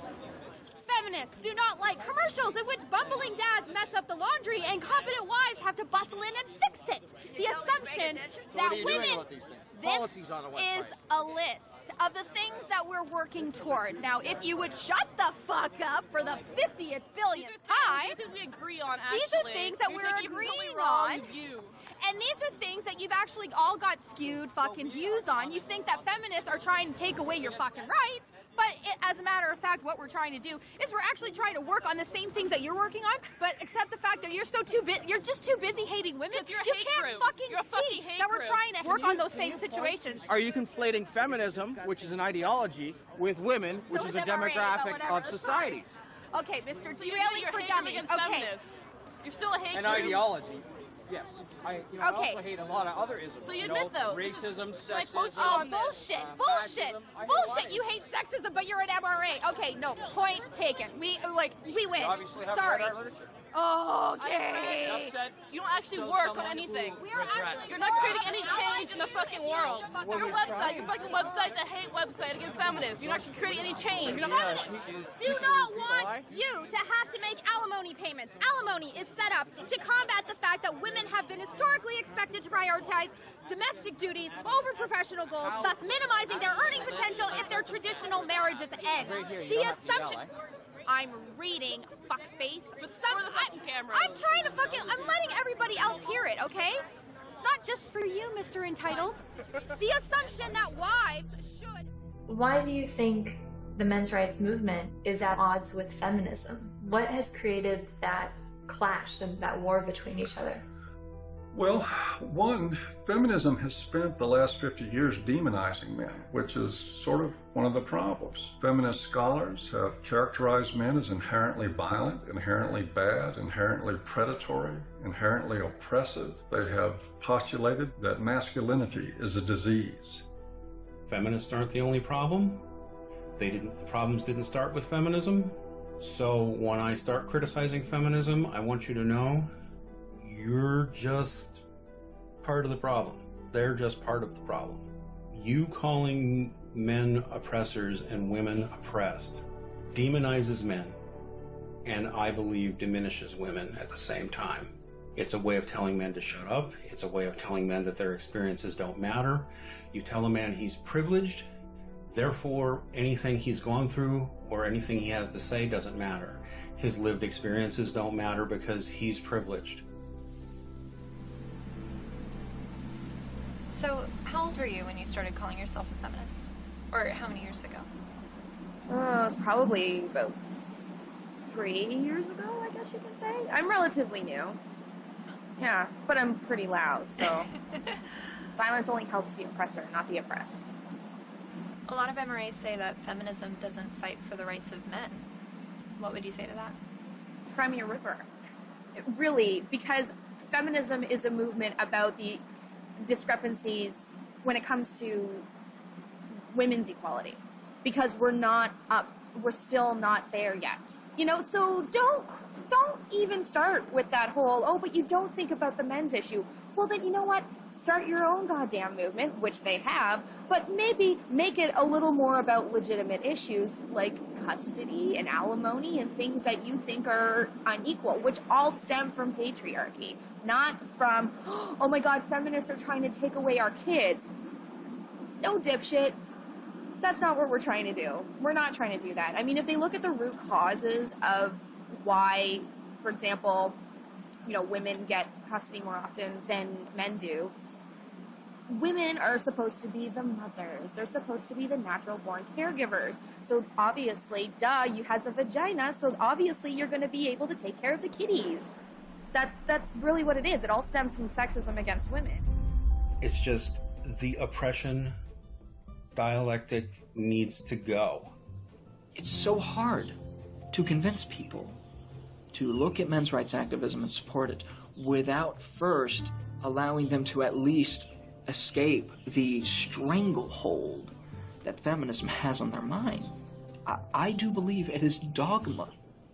Feminists do not like commercials in which bumbling dads mess up the laundry and competent wives have to bustle in and fix it. The assumption that women... This is a list of the things that we're working towards. Now, if you would shut the fuck up for the 50th billionth time, These are things we agree on, actually. These are things that we're agreeing on. And these are things that you've actually all got skewed fucking views on. You think that feminists are trying to take away your fucking rights, but as a matter of fact, what we're trying to do is we're actually trying to work on the same things that you're working on, but except the fact that you're just too busy hating women. You can't fucking see that we're trying to work on those same situations. Are you conflating feminism, which is an ideology, with women, which is a demographic of societies? Okay, Mr. Derailing for Dummies. Okay. You're still a hate An group. ideology. Yes. I also hate a lot of other isms. So you admit those? Racism, I sexism. oh, bullshit! Bullshit! Fascism. Bullshit! You hate sexism, but you're an MRA. Okay, no, point taken. We win. You obviously have Sorry. read our literature. Okay. You don't actually work on anything. You're not creating any change in the fucking world. Your website, your fucking website, the hate website against feminists. You're not actually creating any change. Feminists do not want you to have to make alimony payments. Alimony is set up to combat the fact that women have been historically expected to prioritize domestic duties over professional goals, thus minimizing their earning potential if their traditional marriages end. The assumption... I'm reading, fuckface. I'm trying to I'm letting everybody else hear it, okay? It's not just for you, Mr. Entitled. The assumption that wives should... Why do you think the men's rights movement is at odds with feminism? What has created that clash and that war between each other? Well, one, feminism has spent the last 50 years demonizing men, which is sort of one of the problems. Feminist scholars have characterized men as inherently violent, inherently bad, inherently predatory, inherently oppressive. They have postulated that masculinity is a disease. Feminists aren't the only problem. The problems didn't start with feminism. So when I start criticizing feminism, I want you to know you're just part of the problem. They're just part of the problem. You calling men oppressors and women oppressed demonizes men, and I believe diminishes women at the same time. It's a way of telling men to shut up. It's a way of telling men that their experiences don't matter. You tell a man he's privileged, therefore anything he's gone through or anything he has to say doesn't matter. His lived experiences don't matter because he's privileged. So, how old were you when you started calling yourself a feminist? Or how many years ago? It was probably about 3 years ago, I guess you can say. I'm relatively new. Yeah, but I'm pretty loud, so... Violence only helps the oppressor, not the oppressed. A lot of MRAs say that feminism doesn't fight for the rights of men. What would you say to that? Cry me a river. Really, because feminism is a movement about the discrepancies when it comes to women's equality, because we're still not there yet, you know. So don't even start with that whole, oh, but you don't think about the men's issue. Well, then, you know what, start your own goddamn movement, which they have, but maybe make it a little more about legitimate issues like custody and alimony and things that you think are unequal, which all stem from patriarchy, not from, oh my god, feminists are trying to take away our kids. No, dipshit. That's not what we're trying to do. We're not trying to do that. I mean, if they look at the root causes of why, for example, you know, women get custody more often than men do, women are supposed to be the mothers. They're supposed to be the natural born caregivers. So obviously, duh, you has a vagina, so obviously you're going to be able to take care of the kiddies. That's really what it is. It all stems from sexism against women. It's just the oppression dialectic needs to go. It's so hard to convince people to look at men's rights activism and support it without first allowing them to at least escape the stranglehold that feminism has on their minds. I do believe it is dogma.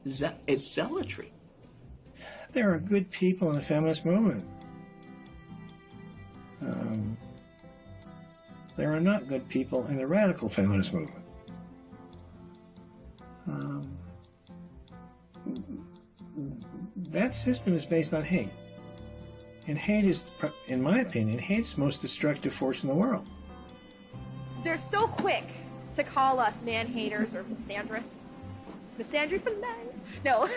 It's zealotry. There are good people in the feminist movement. There are not good people in the radical feminist movement. That system is based on hate. And hate is, in my opinion, hate's the most destructive force in the world. They're so quick to call us man-haters or misandrists. Misandry for men? No.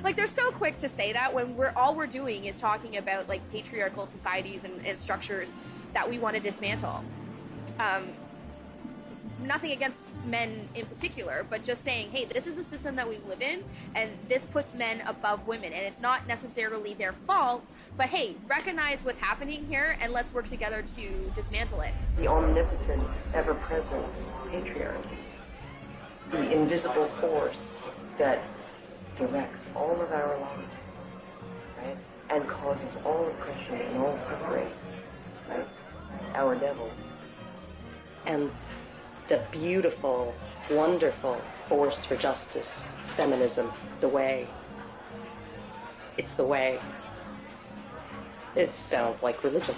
Like, they're so quick to say that when all we're doing is talking about, like, patriarchal societies and structures that we want to dismantle. Nothing against men in particular, but just saying, hey, this is the system that we live in, and this puts men above women, and it's not necessarily their fault, but hey, recognize what's happening here, and let's work together to dismantle it. The omnipotent, ever-present patriarchy. The invisible force that directs all of our lives, right? and causes all oppression and all suffering, right? Our devil. And the beautiful, wonderful force for justice, feminism, the way. It's the way. It sounds like religion.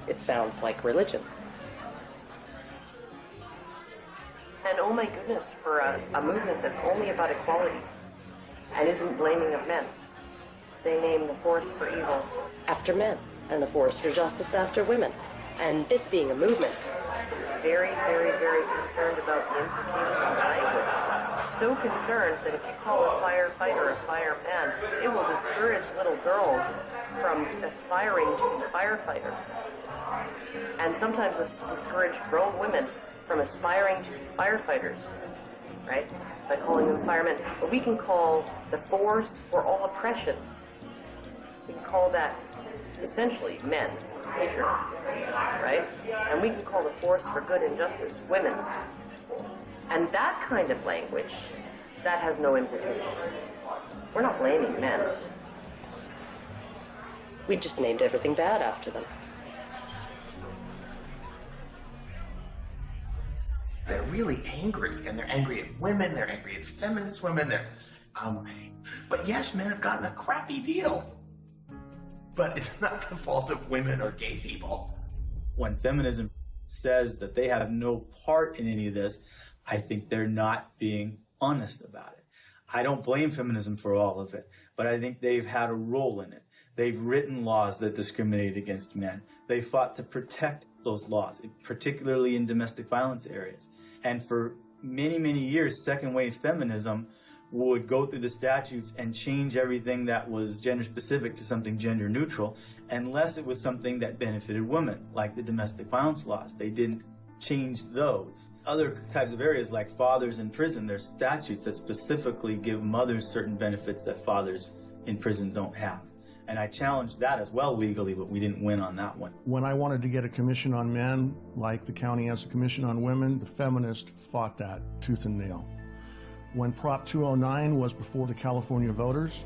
It sounds like religion. And oh my goodness, for a movement that's only about equality and isn't blaming of men. They name the force for evil after men and the force for justice after women. And this being a movement is very, very, very concerned about the implications of language. So concerned that if you call a firefighter a fireman, it will discourage little girls from aspiring to be firefighters. And sometimes discourage grown women from aspiring to be firefighters, right? By calling them firemen. But we can call the force for all oppression, we can call that essentially men, patriarchy, right? And we can call the force for good and justice women. And that kind of language, that has no implications. We're not blaming men. We just named everything bad after them. They're really angry, and they're angry at women, they're angry at feminist women, but yes, men have gotten a crappy deal. But it's not the fault of women or gay people. When feminism says that they have no part in any of this, I think they're not being honest about it. I don't blame feminism for all of it, but I think they've had a role in it. They've written laws that discriminate against men. They fought to protect those laws, particularly in domestic violence areas. And for many, many years, second wave feminism would go through the statutes and change everything that was gender specific to something gender neutral, unless it was something that benefited women, like the domestic violence laws. They didn't change those. Other types of areas like fathers in prison, there's statutes that specifically give mothers certain benefits that fathers in prison don't have. And I challenged that as well legally, but we didn't win on that one. When I wanted to get a commission on men, like the county has a commission on women, the feminists fought that tooth and nail. When Prop 209 was before the California voters,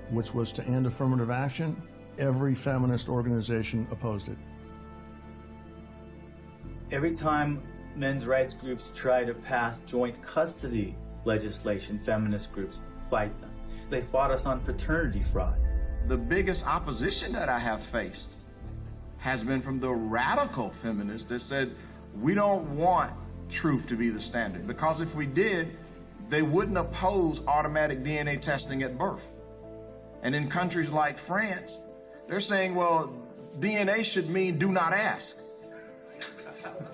which was to end affirmative action, every feminist organization opposed it. Every time men's rights groups try to pass joint custody legislation, feminist groups fight them. They fought us on paternity fraud. The biggest opposition that I have faced has been from the radical feminists that said, we don't want truth to be the standard, because if we did, they wouldn't oppose automatic DNA testing at birth. And in countries like France, they're saying, well, DNA should mean do not ask.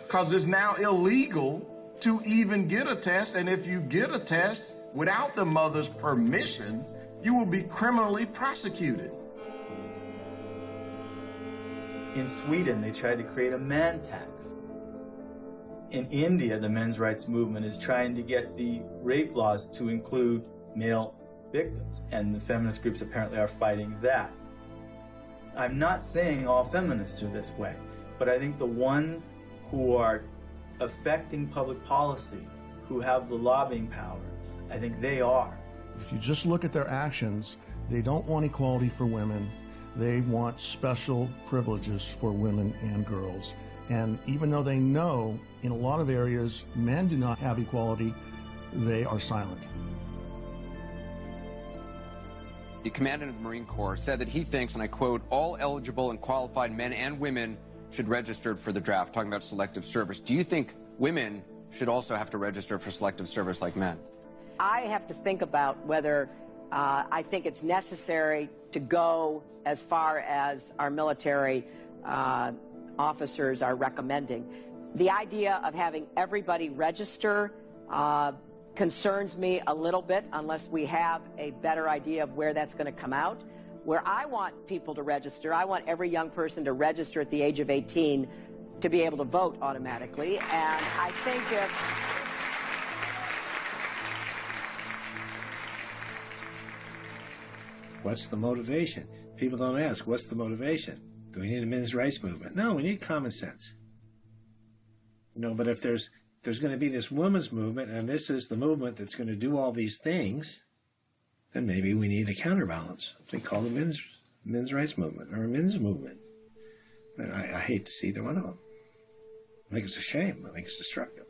Because it's now illegal to even get a test, and if you get a test without the mother's permission, you will be criminally prosecuted. In Sweden, they tried to create a man tax. In India, the men's rights movement is trying to get the rape laws to include male victims, and the feminist groups apparently are fighting that. I'm not saying all feminists are this way, but I think the ones who are affecting public policy, who have the lobbying power, I think they are. If you just look at their actions, they don't want equality for women. They want special privileges for women and girls. And even though they know in a lot of areas men do not have equality, they are silent. The commandant of the Marine Corps said that he thinks, and I quote, all eligible and qualified men and women should register for the draft, talking about selective service. Do you think women should also have to register for selective service like men? I have to think about whether I think it's necessary to go as far as our military officers are recommending. The idea of having everybody register concerns me a little bit unless we have a better idea of where that's going to come out. Where I want people to register, I want every young person to register at the age of 18 to be able to vote automatically. And I think if... What's the motivation? People don't ask, what's the motivation? Do we need a men's rights movement? No, we need common sense. You know, but if there's going to be this women's movement, and this is the movement that's going to do all these things, then maybe we need a counterbalance. They call the men's men's rights movement or a men's movement. And I hate to see either one of them. I think it's a shame. I think it's destructive.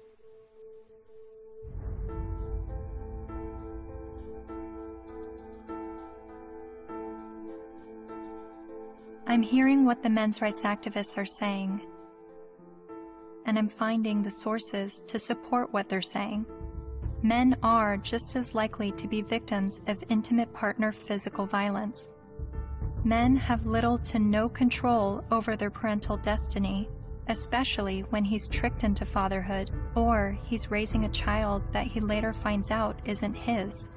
I'm hearing what the men's rights activists are saying, and I'm finding the sources to support what they're saying. Men are just as likely to be victims of intimate partner physical violence. Men have little to no control over their parental destiny, especially when he's tricked into fatherhood or he's raising a child that he later finds out isn't his.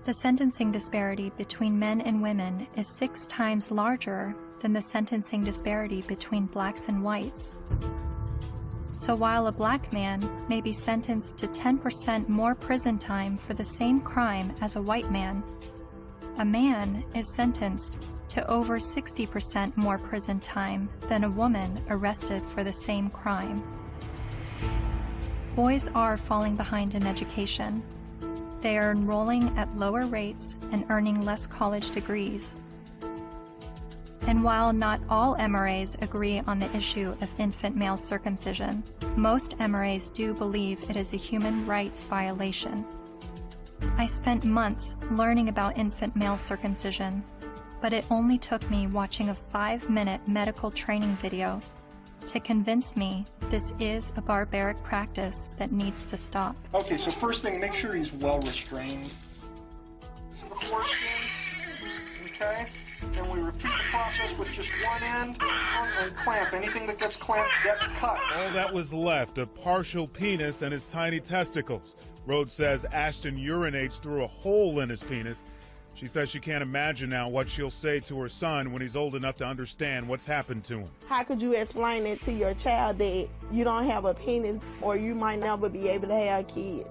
The sentencing disparity between men and women is 6 times larger than the sentencing disparity between blacks and whites. So while a black man may be sentenced to 10% more prison time for the same crime as a white man, a man is sentenced to over 60% more prison time than a woman arrested for the same crime. Boys are falling behind in education. They are enrolling at lower rates and earning less college degrees. And while not all MRAs agree on the issue of infant male circumcision, most MRAs do believe it is a human rights violation. I spent months learning about infant male circumcision, but it only took me watching a 5-minute medical training video to convince me this is a barbaric practice that needs to stop. Okay, so first thing, make sure he's well restrained. The foreskin, okay? And we repeat the process with just one end and clamp. Anything that gets clamped gets cut. All that was left, a partial penis and his tiny testicles. Rhodes says Ashton urinates through a hole in his penis. She says she can't imagine now what she'll say to her son when he's old enough to understand what's happened to him. How could you explain it to your child that you don't have a penis or you might never be able to have kids?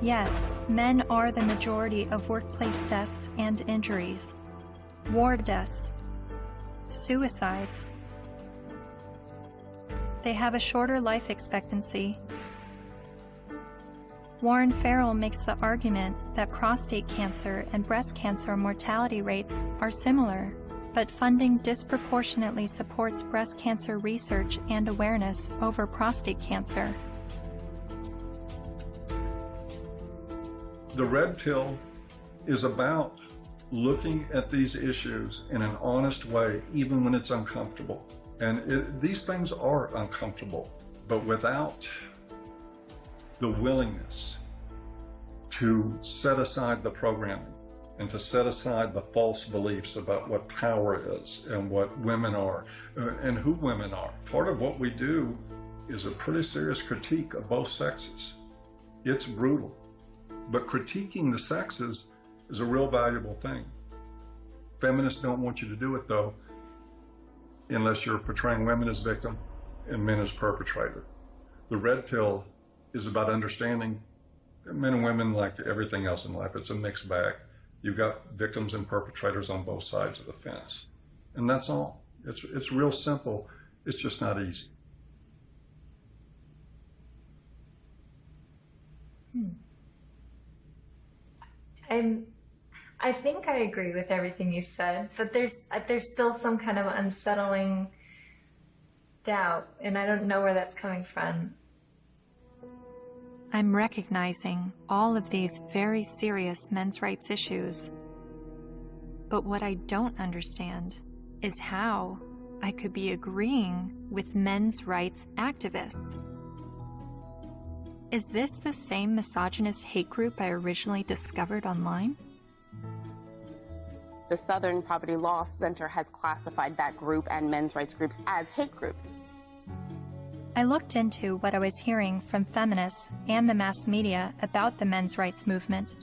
Yes, men are the majority of workplace deaths and injuries, war deaths, suicides. They have a shorter life expectancy. Warren Farrell makes the argument that prostate cancer and breast cancer mortality rates are similar, but funding disproportionately supports breast cancer research and awareness over prostate cancer. The red pill is about looking at these issues in an honest way, even when it's uncomfortable. And these things are uncomfortable, but without the willingness to set aside the programming and to set aside the false beliefs about what power is and what women are and who women are. Part of what we do is a pretty serious critique of both sexes. It's brutal, but critiquing the sexes is a real valuable thing. Feminists don't want you to do it, though, unless you're portraying women as victim and men as perpetrator. The red pill is about understanding that men and women, like everything else in life, it's a mixed bag. You've got victims and perpetrators on both sides of the fence. And that's all. It's real simple. It's just not easy. I think I agree with everything you said, but there's still some kind of unsettling doubt, and I don't know where that's coming from. I'm recognizing all of these very serious men's rights issues, but what I don't understand is how I could be agreeing with men's rights activists. Is this the same misogynist hate group I originally discovered online? The Southern Poverty Law Center has classified that group and men's rights groups as hate groups. I looked into what I was hearing from feminists and the mass media about the men's rights movement.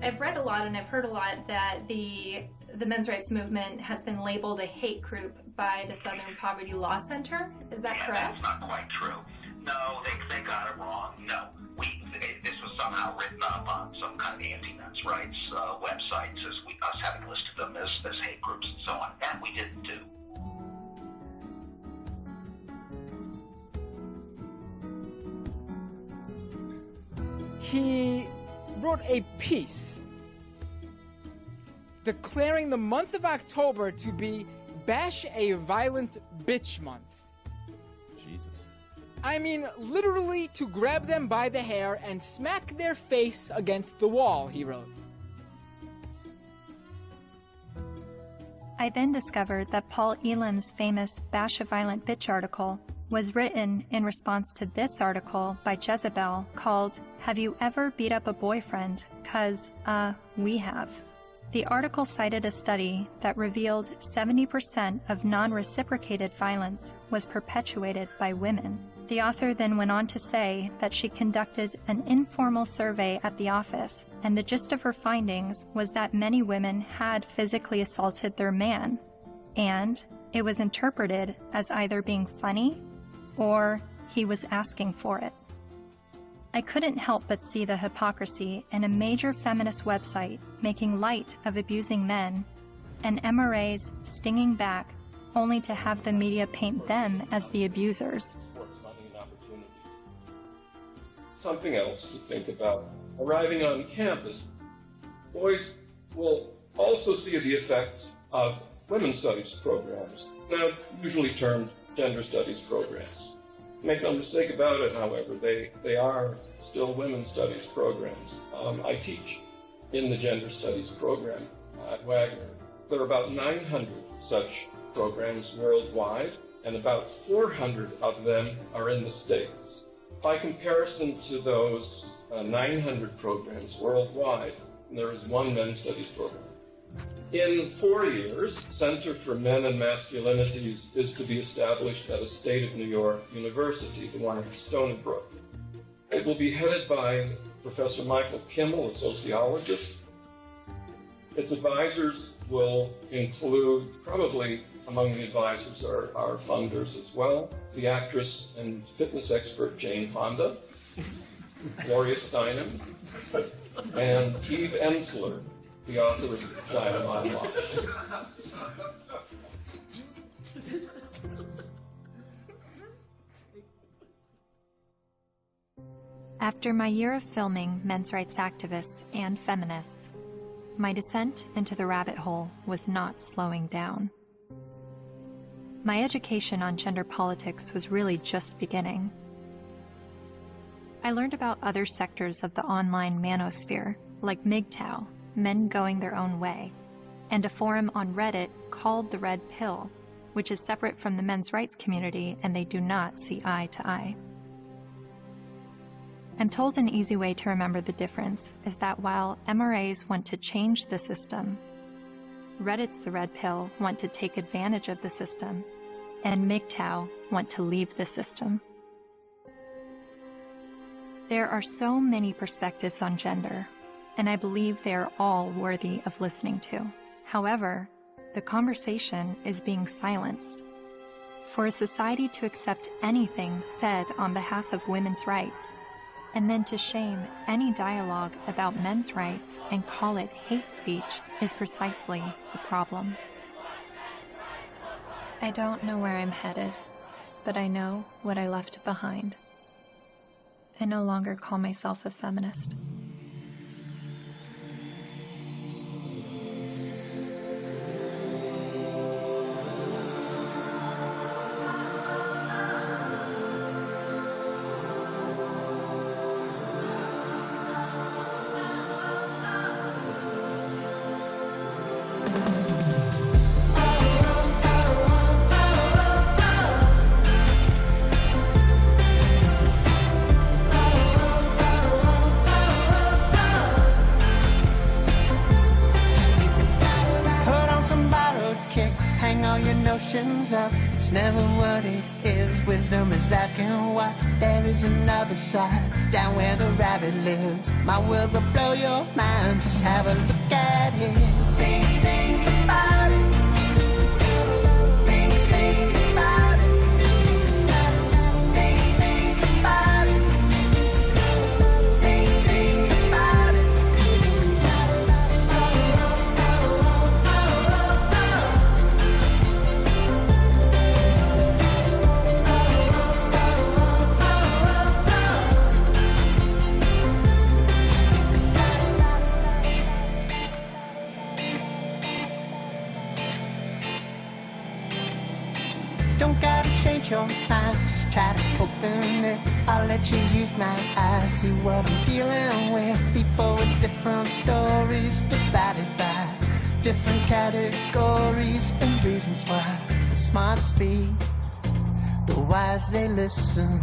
I've read a lot and I've heard a lot that the men's rights movement has been labeled a hate group by the Southern Poverty Law Center. Is that correct? That's not quite true. No, they got it wrong. No, this was somehow written up on some kind of anti-men's rights websites as us having listed them as hate groups and so on. That we didn't do. he wrote a piece declaring the month of October to be Bash a Violent Bitch Month. Jesus. I mean, literally to grab them by the hair and smack their face against the wall, he wrote. I then discovered that Paul Elam's famous Bash a Violent Bitch article was written in response to this article by Jezebel called, "Have You Ever Beat Up a Boyfriend? 'Cause, we have." The article cited a study that revealed 70% of non-reciprocated violence was perpetuated by women. The author then went on to say that she conducted an informal survey at the office, and the gist of her findings was that many women had physically assaulted their man, and it was interpreted as either being funny or he was asking for it. I couldn't help but see the hypocrisy in a major feminist website making light of abusing men, and MRAs stinging back only to have the media paint them as the abusers. Something else to think about. Arriving on campus, boys will also see the effects of women's studies programs, now usually termed gender studies programs. Make no mistake about it, however, they are still women's studies programs. I teach in the gender studies program at Wagner. There are about 900 such programs worldwide, and about 400 of them are in the States. By comparison to those 900 programs worldwide, there is one men's studies program. In 4 years, Center for Men and Masculinities is to be established at a state of New York university, the one at Stony Brook. It will be headed by Professor Michael Kimmel, a sociologist. Its advisors will include, probably among the advisors are funders as well, the actress and fitness expert Jane Fonda, Gloria Steinem, and Eve Ensler, the author of Vagina Monologues. After my year of filming men's rights activists and feminists, my descent into the rabbit hole was not slowing down. My education on gender politics was really just beginning. I learned about other sectors of the online manosphere, like MGTOW, Men Going Their Own Way, and a forum on Reddit called The Red Pill, which is separate from the men's rights community and they do not see eye to eye. I'm told an easy way to remember the difference is that while MRAs want to change the system, Reddit's The Red Pill want to take advantage of the system, and MGTOW want to leave the system. There are so many perspectives on gender, and I believe they are all worthy of listening to. However, the conversation is being silenced. For a society to accept anything said on behalf of women's rights, and then to shame any dialogue about men's rights and call it hate speech is precisely the problem. I don't know where I'm headed, but I know what I left behind. I no longer call myself a feminist. Up. It's never what it is. Wisdom is asking what. There is another side, down where the rabbit lives. My world will blow your mind. Just have a look at it. Think about it. Think about it. Think about it. Think about it. your mind, just try to open it. I'll let you use my eyes, see what I'm dealing with. People with different stories, divided by different categories and reasons why. The smart speak, the wise they listen.